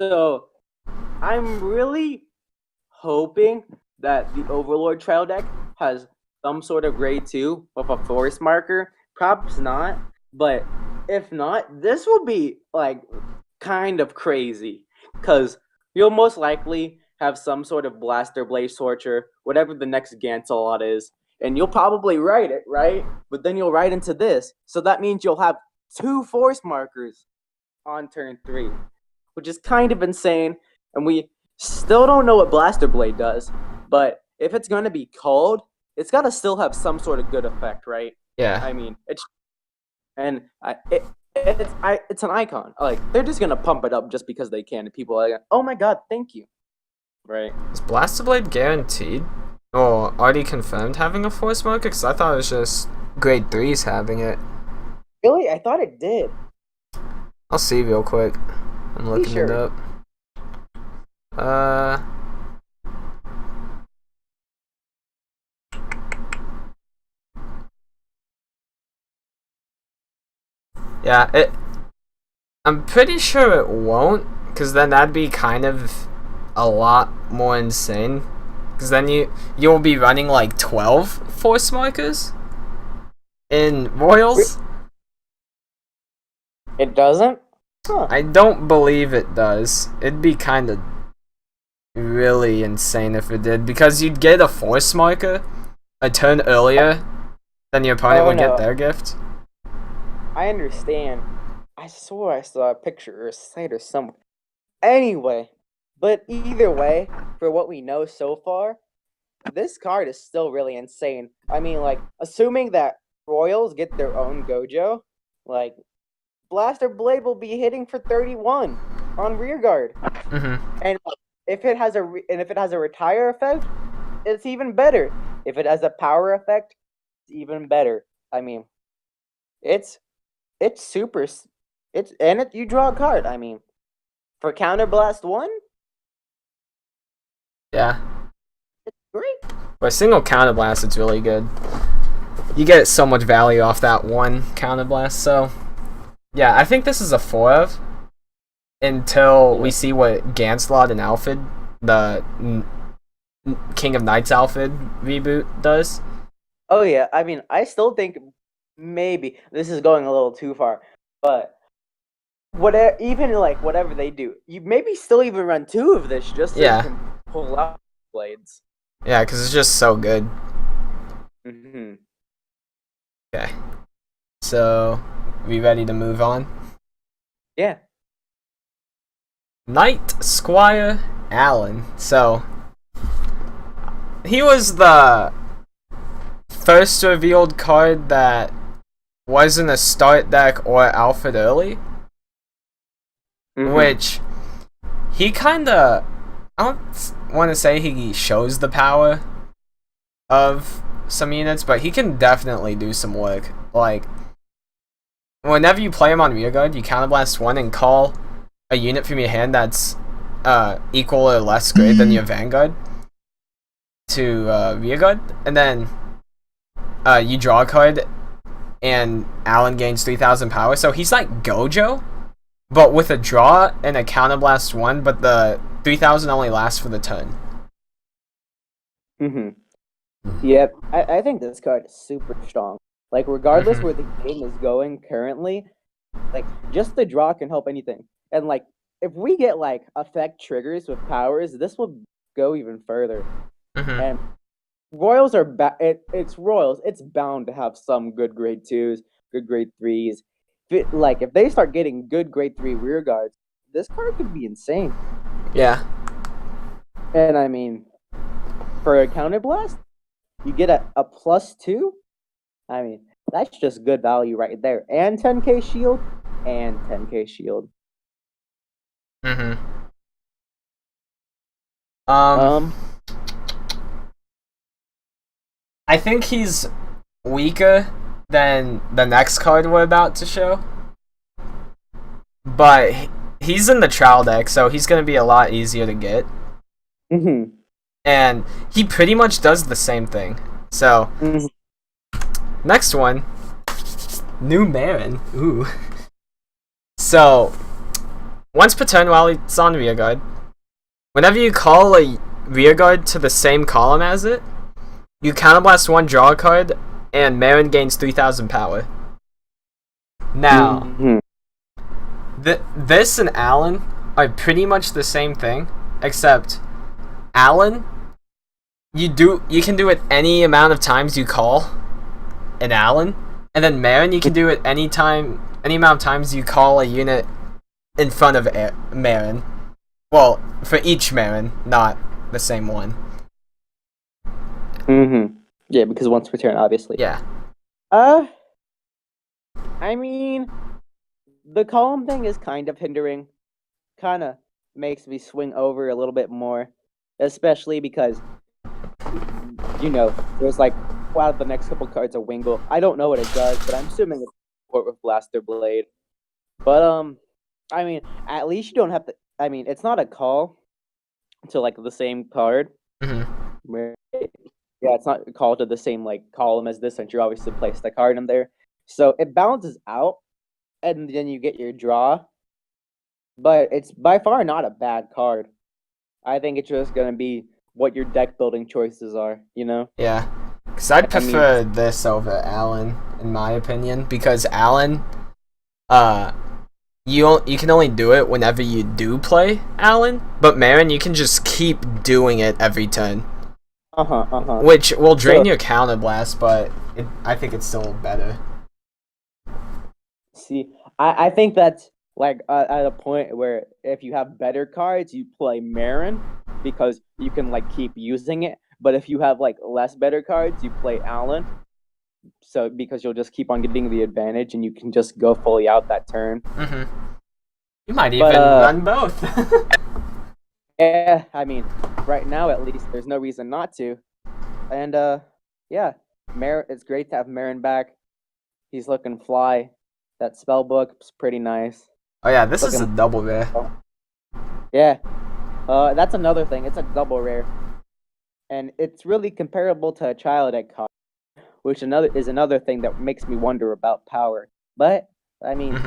So, I'm really hoping that the Overlord trial deck has some sort of grade 2 with a forest marker. Perhaps not, but if not, this will be, like, kind of crazy. Because you'll most likely have some sort of Blaster Blade Torture, whatever the next Gantelot is, and you'll probably write it, right? But then you'll write into this, so that means you'll have 2 force markers on turn 3, which is kind of insane, and we still don't know what Blaster Blade does, but if it's going to be called, it's got to still have some sort of good effect, right? Yeah. I mean, it's an icon. Like, they're just going to pump it up just because they can, and people are like, oh my god, thank you. Right. Is Blaster Blade guaranteed? Or already confirmed having a force marker? Because I thought it was just grade 3's having it. Really? I thought it did. I'll see real quick. I'm looking it up. Yeah, I'm pretty sure it won't, because then that'd be kind of a lot more insane. Because then you'll be running like 12 force markers in Royals. It doesn't? Huh. I don't believe it does. It'd be kind of really insane if it did, because you'd get a force marker a turn earlier than your opponent would get their gift. I understand. I swore I saw a picture or a site or something. Anyway, but either way, for what we know so far, this card is still really insane. I mean, like, assuming that Royals get their own Gojo, like, Blaster Blade will be hitting for 31 on rearguard. And if it has a retire effect, it's even better. If it has a power effect, it's even better. I mean, it's super. You draw a card. I mean, for Counterblast 1, yeah, it's great. For a single Counterblast, it's really good. You get so much value off that one Counterblast. So, yeah, I think this is a 4 of until we see what Ganslot and Alfred, the King of Knights Alfred reboot, does. Oh yeah, I mean, I still think maybe this is going a little too far, but whatever they do, you maybe still even run 2 of this just so you can pull out blades. Yeah, because it's just so good. Okay, so we ready to move on? Yeah. Knight Squire Allen. So he was the first revealed card that wasn't a start deck or Alfred early. Which he kinda, I don't want to say he shows the power of some units, but he can definitely do some work. Like, whenever you play him on rearguard, you counterblast 1 and call a unit from your hand that's equal or less grade than your Vanguard to rearguard, and then you draw a card and Allen gains 3,000 power. So he's like Gojo, but with a draw and a counterblast 1, but the 3,000 only lasts for the turn. Yep, I think this card is super strong. Like, regardless where the game is going currently, like, just the draw can help anything. And, like, if we get, like, effect triggers with powers, this will go even further. And Royals are it's Royals. It's bound to have some good grade 2s, good grade 3s. If they start getting good grade 3 rear guards, this card could be insane. Yeah. And, I mean, for a counterblast, you get a +2. I mean, that's just good value right there. And 10k shield, and 10k shield. I think he's weaker than the next card we're about to show, but he's in the trial deck, so he's gonna be a lot easier to get. And he pretty much does the same thing. So, next one, New Marin. Ooh. So, once per turn while it's on rearguard, whenever you call a rearguard to the same column as it, you counterblast 1, draw a card, and Marin gains 3,000 power. Now, this and Allen are pretty much the same thing, except Allen, you can do it any amount of times you call an Allen, and then Marin, you can do it any amount of times you call a unit in front of Marin. Well, for each Marin, not the same one. Yeah, because once per turn, obviously. Yeah. I mean, the column thing is kind of hindering. Kind of makes me swing over a little bit more, especially because, there's like out of the next couple cards a Wingull. I don't know what it does, but I'm assuming it's support with Blaster Blade. But I mean, at least you don't have to. I mean, it's not a call to like the same card. Where, yeah, it's not a call to the same like column as this, since you obviously place the card in there. So it balances out, and then you get your draw. But it's by far not a bad card. I think it's just gonna be what your deck building choices are. You know? Yeah, because I'd prefer this over Alan, in my opinion, because Alan, you can only do it whenever you do play Alan, but Marin, you can just keep doing it every turn. Which will drain your counterblast, but I think it's still better. See, I think that's like at a point where if you have better cards, you play Marin because you can like keep using it. But if you have like less better cards, you play Alan. So because you'll just keep on getting the advantage, and you can just go fully out that turn. You might even run both. Yeah, I mean, right now at least there's no reason not to. And yeah, it's great to have Marin back. He's looking fly. That spell book's pretty nice. Oh yeah, this is a double rare. Yeah, that's another thing. It's a double rare, and it's really comparable to a child egg card, which is another thing that makes me wonder about power. But I mean,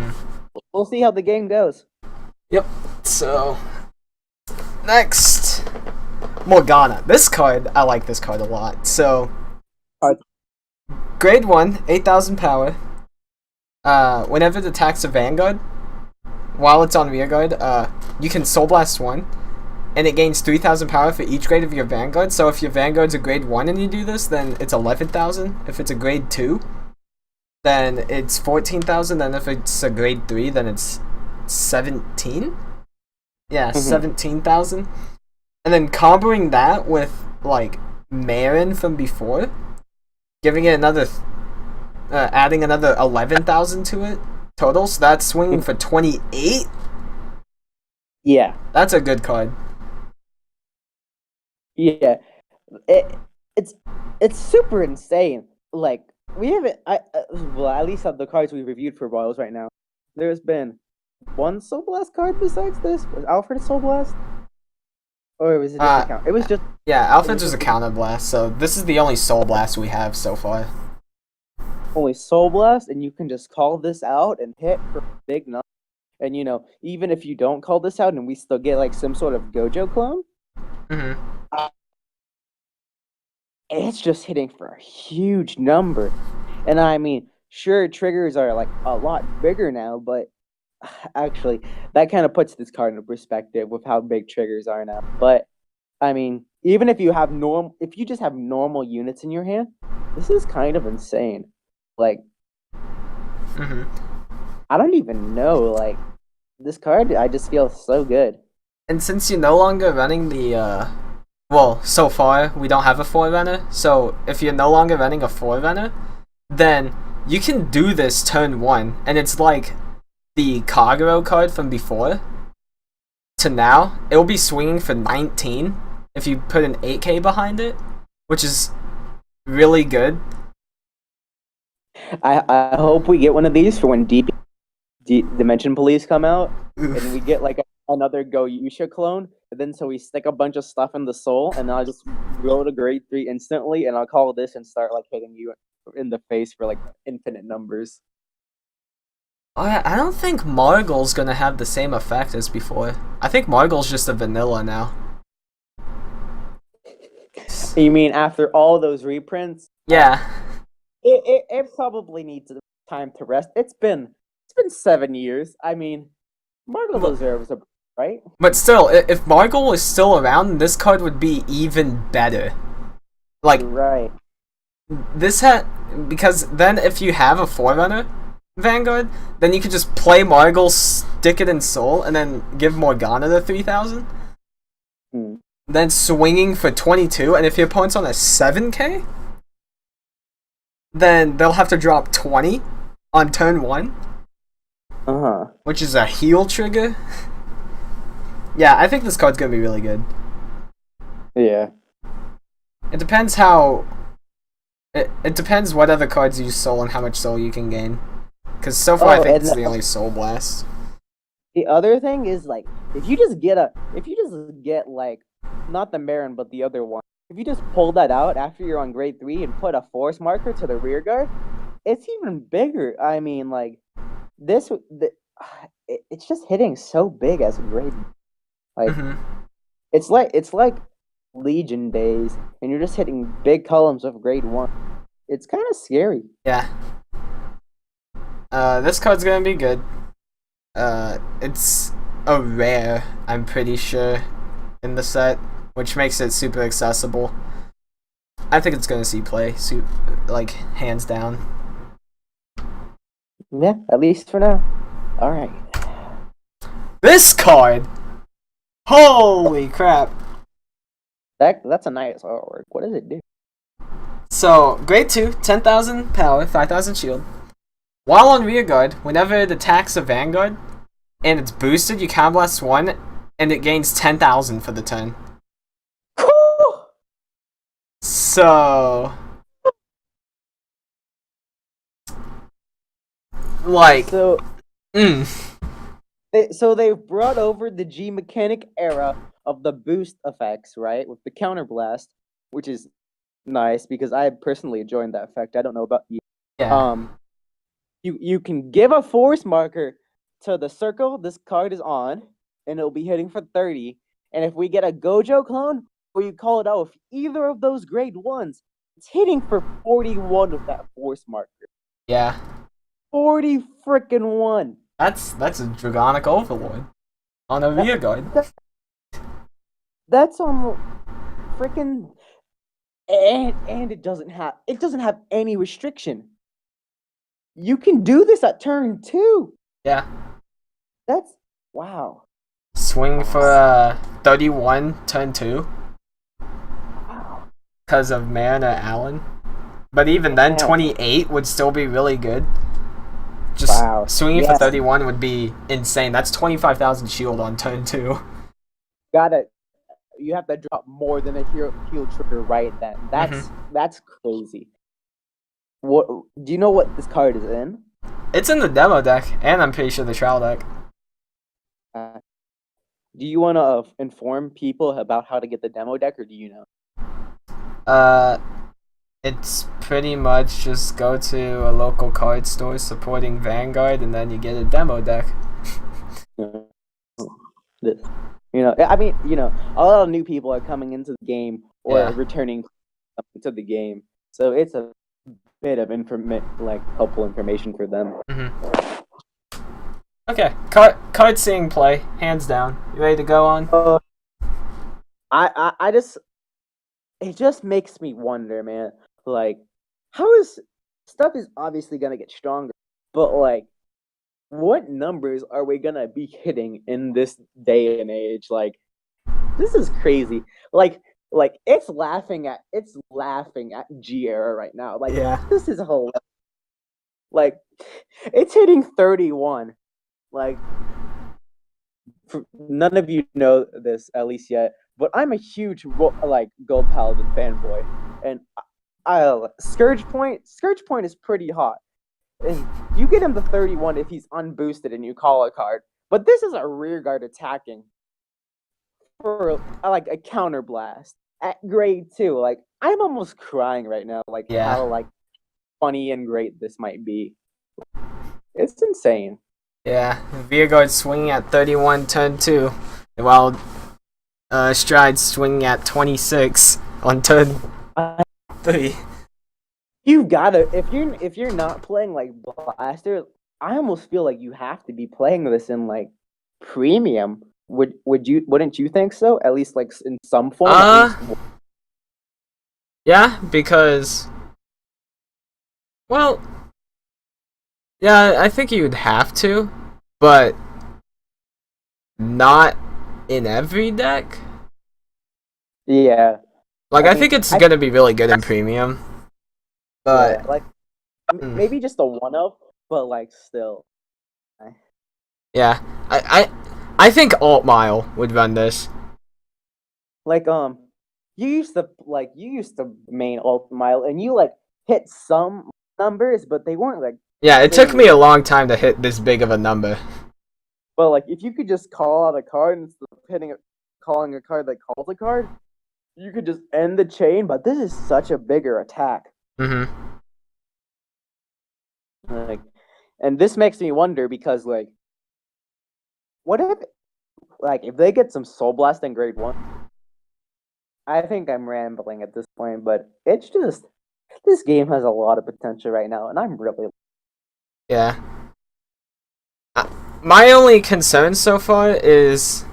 we'll see how the game goes. Yep. So next, Morgana. This card, I like this card a lot. So grade 1, 8,000 power. Whenever it attacks a Vanguard, while it's on rearguard, you can Soul Blast 1, and it gains 3,000 power for each grade of your Vanguard. So if your Vanguard's a grade 1 and you do this, then it's 11,000. If it's a grade 2, then it's 14,000. Then if it's a grade 3, then it's 17? Yeah, 17,000. And then comboing that with, like, Marin from before, giving it another, adding another 11,000 to it total, so that's swinging for 28? Yeah. That's a good card. Yeah. It's super insane. Like, we haven't, well, at least of the cards we reviewed for Royals right now, there's been one Soul Blast card besides this? Was Alfred a Soul Blast? Or was it just a count? It was just... Yeah, Alfred's was a counter blast, so this is the only Soul Blast we have so far. Only Soul Blast, and you can just call this out and hit for a big number. And, you know, even if you don't call this out and we still get, like, some sort of Gojo clone, it's just hitting for a huge number. And, I mean, sure, triggers are, like, a lot bigger now, but actually, that kind of puts this card into perspective with how big triggers are now. But, I mean, even if you have if you just have normal units in your hand, this is kind of insane. Like, I don't even know, like, this card, I just feel so good. And since you're no longer running the, well, so far, we don't have a Forerunner, so if you're no longer running a Forerunner, then you can do this turn 1, and it's like the Kagero card from before to now. It'll be swinging for 19 if you put an 8k behind it, which is really good. I hope we get one of these for when Dimension Police come out, and we get like another Go Yusha clone, and then so we stick a bunch of stuff in the soul, and I'll just roll to grade 3 instantly, and I'll call this and start like hitting you in the face for like infinite numbers. I don't think Margle's gonna have the same effect as before. I think Margle's just a vanilla now. You mean after all those reprints? Yeah. It probably needs time to rest. It's been 7 years. I mean, Margle deserves a right. But still, if Margle was still around, this card would be even better. Like, right. Because then if you have a Forerunner Vanguard, then you could just play Margle, stick it in Soul, and then give Morgana the 3,000. Then swinging for 22, and if your opponent's on a 7k, then they'll have to drop 20 on turn 1. Which is a heal trigger. Yeah, I think this card's gonna be really good. Yeah. It depends how It depends what other cards you soul and how much soul you can gain. Because so far I think it's the only soul blast. The other thing is like if you just get like not the Marin but the other one. If you just pull that out after you're on grade 3 and put a force marker to the rear guard, it's even bigger. I mean, like it's just hitting so big as a grade. Like it's like Legion days, and you're just hitting big columns of grade 1. It's kind of scary. Yeah. This card's gonna be good. It's a rare, I'm pretty sure, in the set, which makes it super accessible. I think it's gonna see play, like, hands down. Yeah, at least for now. Alright. This card! Holy crap! That's a nice artwork. What does it do? So, grade 2, 10,000 power, 5,000 shield. While on rear guard, whenever it attacks a Vanguard, and it's boosted, you Counter Blast 1, and it gains 10,000 for the turn. So... like... So they've brought over the G Mechanic era of the boost effects, right? With the Counter Blast, which is nice, because I personally enjoyed that effect. I don't know about you. Yeah. You can give a force marker to the circle this card is on, and it'll be hitting for 30. And if we get a Gojo clone, or you call it out with either of those grade 1s, it's hitting for 41 with that force marker. Yeah. 40 frickin' 1. That's a Dragonic Overlord on a rear guard. That's on frickin' and it doesn't have any restriction. You can do this at turn 2. Yeah. That's wow. Swing for 31 turn 2. Wow. Because of Mariner Allen. But even then, 28 would still be really good. Just swinging for 31 would be insane. That's 25,000 shield on turn 2. You have to drop more than a heal trigger right then. That's crazy. What do you know what this card is in? It's in the demo deck, and I'm pretty sure the trial deck. Do you want to inform people about how to get the demo deck, or do you know? It's pretty much just go to a local card store supporting Vanguard, and then you get a demo deck. I mean, a lot of new people are coming into the game or returning to the game, so it's a bit of helpful information for them. Okay, card seeing play, hands down. You ready to go on? I just, it just makes me wonder, man. Like, how is stuff is obviously gonna get stronger, but like, what numbers are we gonna be hitting in this day and age? Like, this is crazy. Like it's laughing at G era right now. Like, this is hilarious. Like, it's hitting 31. Like, none of you know this at least yet, but I'm a huge Gold Paladin fanboy, and Scourge Point is pretty hot. And you get him to 31 if he's unboosted and you call a card. But this is a rear guard attacking for like a counter blast at grade 2. Like, I'm almost crying right now. Like, how funny and great this might be. It's insane. Yeah, rear guard swinging at 31 turn 2, while Stride swinging at 26 on turn 3. You've gotta, if you're not playing like Blaster, I almost feel like you have to be playing this in like premium. Wouldn't you think so? At least like in some form. Yeah, because, well, yeah, I think you'd have to, but not in every deck. Yeah. Like, I think it's gonna be really good in premium. But maybe just a one-up, but like still. Yeah, I think Alt Mile would run this. Like you used to main Alt Mile, and you like hit some numbers, but they weren't like. Yeah, it took me a long time to hit this big of a number. But like, if you could just call out a card instead of calling a card that calls a card, you could just end the chain. But this is such a bigger attack. Mm-hmm. Like, and this makes me wonder because like, what if they get some Soul Blast in Grade 1? I think I'm rambling at this point, but it's just this game has a lot of potential right now, and I'm really. Yeah. My only concern so far is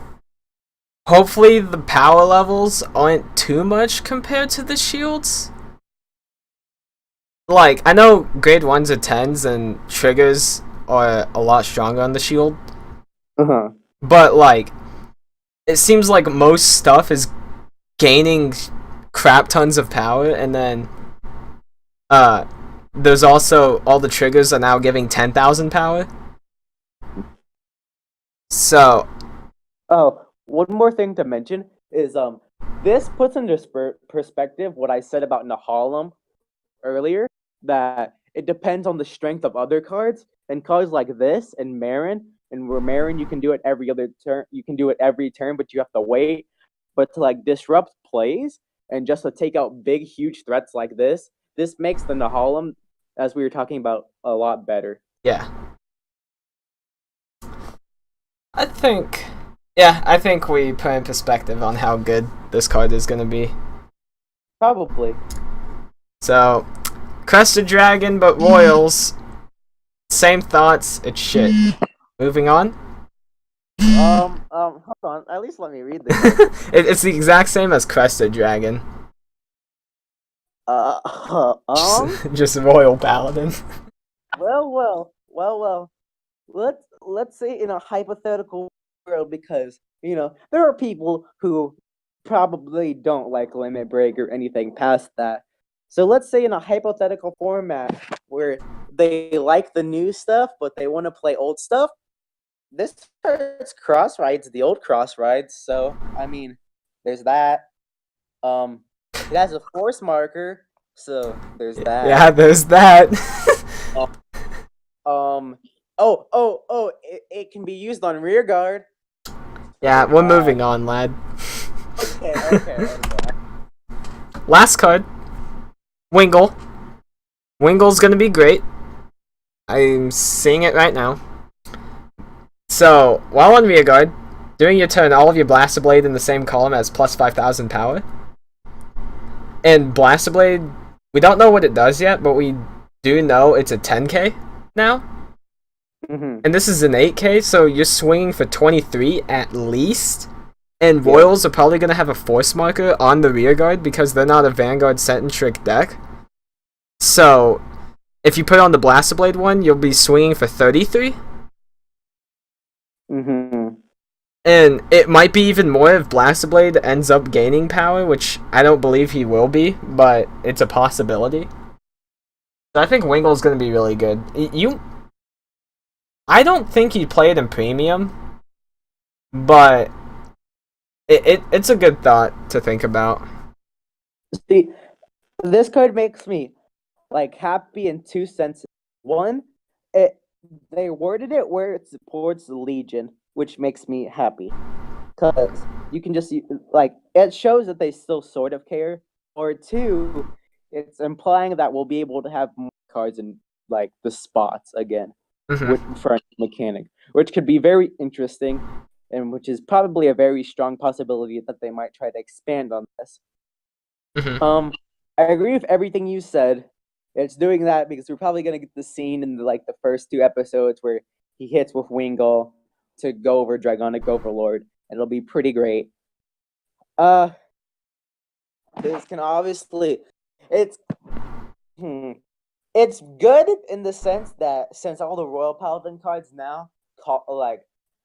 hopefully the power levels aren't too much compared to the shields. Like, I know grade 1s are 10s and triggers are a lot stronger on the shield. Uh-huh. But, like, it seems like most stuff is gaining crap tons of power, and then there's also all the triggers are now giving 10,000 power. So, oh, one more thing to mention is this puts into perspective what I said about Nahalem earlier, that it depends on the strength of other cards, and cards like this and Marin, and where Marin you can do it every other turn, you can do it every turn, but you have to wait. But to like disrupt plays and just to take out big, huge threats like this makes the Nahalem, as we were talking about, a lot better. yeah. I think we put in perspective on how good this card is going to be. Probably. So, Crested Dragon, but Royals. Same thoughts, it's shit. Moving on. Hold on. At least let me read this. It's the exact same as Crested Dragon. Just Royal Paladin. Well. Let's say in a hypothetical world, because there are people who probably don't like Limit Break or anything past that. So let's say in a hypothetical format where they like the new stuff but they want to play old stuff. This hurts Cross Rides, the old Cross Rides. So I mean, there's that. It has a force marker, so there's that. Yeah, there's that. It can be used on rear guard. Yeah, we're moving on, lad. Okay. Last card. Wingle. Wingle's gonna be great. I'm seeing it right now. So, while on rear guard, during your turn, all of your Blaster Blade in the same column has plus 5,000 power. And Blaster Blade, we don't know what it does yet, but we do know it's a 10k now. Mm-hmm. And this is an 8k, so you're swinging for 23 at least. And Royals are probably going to have a force marker on the rear guard because they're not a Vanguard centric deck. So, if you put on the Blaster Blade one, you'll be swinging for 33. Mm-hmm. And it might be even more if Blaster Blade ends up gaining power, which I don't believe he will be, but it's a possibility. So I think Wingle's going to be really good. I don't think he played in Premium, but it's a good thought to think about. See, this card makes me like happy in two senses. One, they worded it where it supports the Legion, which makes me happy because you can just like it shows that they still sort of care. Or two, it's implying that we'll be able to have more cards in like the spots again. With front mechanic, which could be very interesting, and which is probably a very strong possibility that they might try to expand on this. I agree with everything you said. It's doing that because we're probably gonna get the scene in the first two episodes where he hits with Wingle to go over Dragonic Overlord, and it'll be pretty great. This can obviously It's good in the sense that since all the Royal Paladin cards now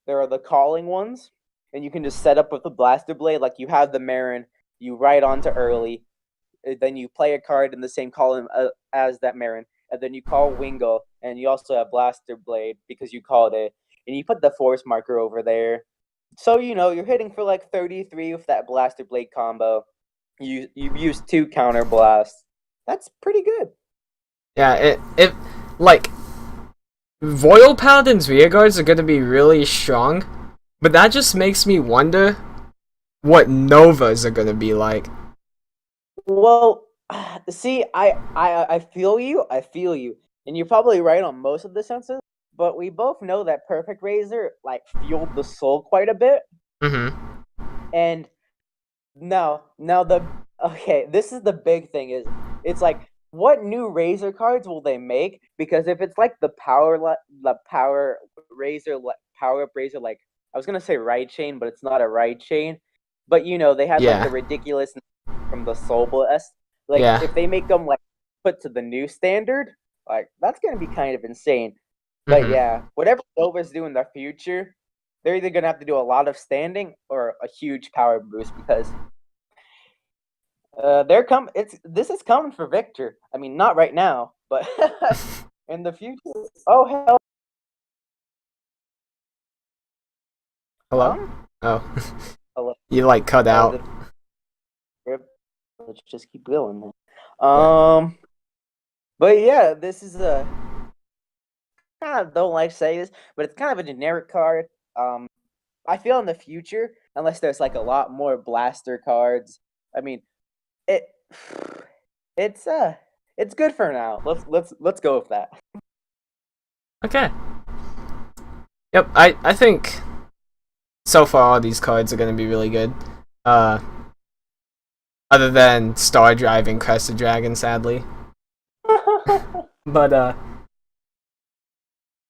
there are the calling ones, and you can just set up with the Blaster Blade. Like you have the Marin, you write onto early, then you play a card in the same column as that Marin, and then you call Wingle, and you also have Blaster Blade because you called it, and you put the force marker over there. So you're hitting for 33 with that Blaster Blade combo. You use 2 counter blasts. That's pretty good. Yeah, it like Royal Paladin's rear guards are gonna be really strong, but that just makes me wonder what Novas are gonna be like. Well, see, I feel you. I feel you, and you're probably right on most of the senses. But we both know that Perfect Razor like fueled the soul quite a bit, Mm-hmm. and now the okay. This is the big thing. It's like what new Razor cards will they make? Because if it's like the power Razor, power up Razor, like I was gonna say right chain, but it's not a right chain. But they had like Yeah. the ridiculous from the Soul Blast. Like Yeah. if they make them like put to the new standard, like that's gonna be kind of insane. But Mm-hmm. yeah, whatever Novas do in the future, they're either gonna have to do a lot of standing or a huge power boost because this is coming for Victor. I mean, not right now, but in the future. Oh hell, Hello? Oh. hello. You like cut out. Let's just keep going. Then. Yeah. But yeah, this is a kind of don't like to say this, but it's kind of a generic card. I feel in the future, unless there's like a lot more blaster cards. I mean, it it's it's good for now. Let's go with that. Okay. Yep, I think so far all these cards are gonna be really good. Uh Other than Star Driving Crested Dragon, sadly. But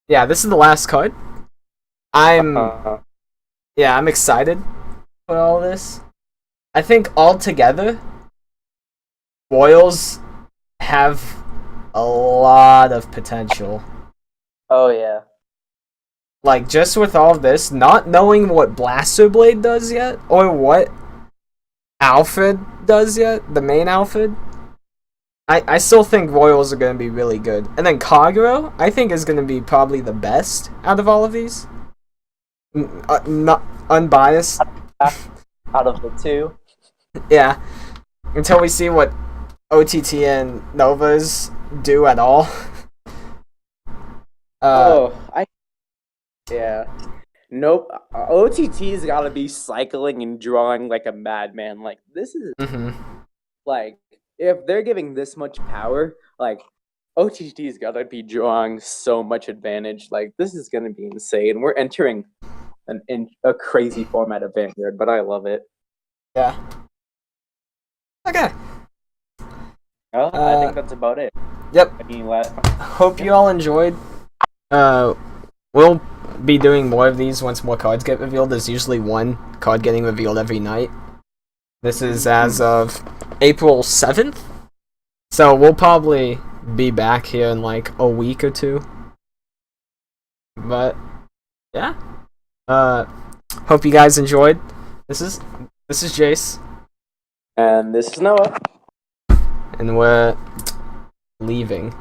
yeah, this is the last card. I'm I'm excited for all this. I think altogether, Royals have a lot of potential. Oh yeah. Like, just with all of this, not knowing what Blaster Blade does yet, or what Alfred does yet, the main Alfred, I still think Royals are going to be really good. And then Kagero, I think, is going to be probably the best out of all of these. Not unbiased. Out of the two. Yeah. Until we see what OTT and Novas do at all. Yeah. Nope. OTT's got to be cycling and drawing like a madman. Like this is like if they're giving this much power, like OTT's got to be drawing so much advantage. Like this is gonna be insane. We're entering a crazy format of Vanguard, but I love it. Yeah. Okay. Well, I think that's about it. Yep. Any Hope you all enjoyed. We'll be doing more of these once more cards get revealed. There's usually one card getting revealed every night. This is as of April 7th. So we'll probably be back here in like a week or two. But yeah. Hope you guys enjoyed. This is Jace. And this is Noah. And we're leaving.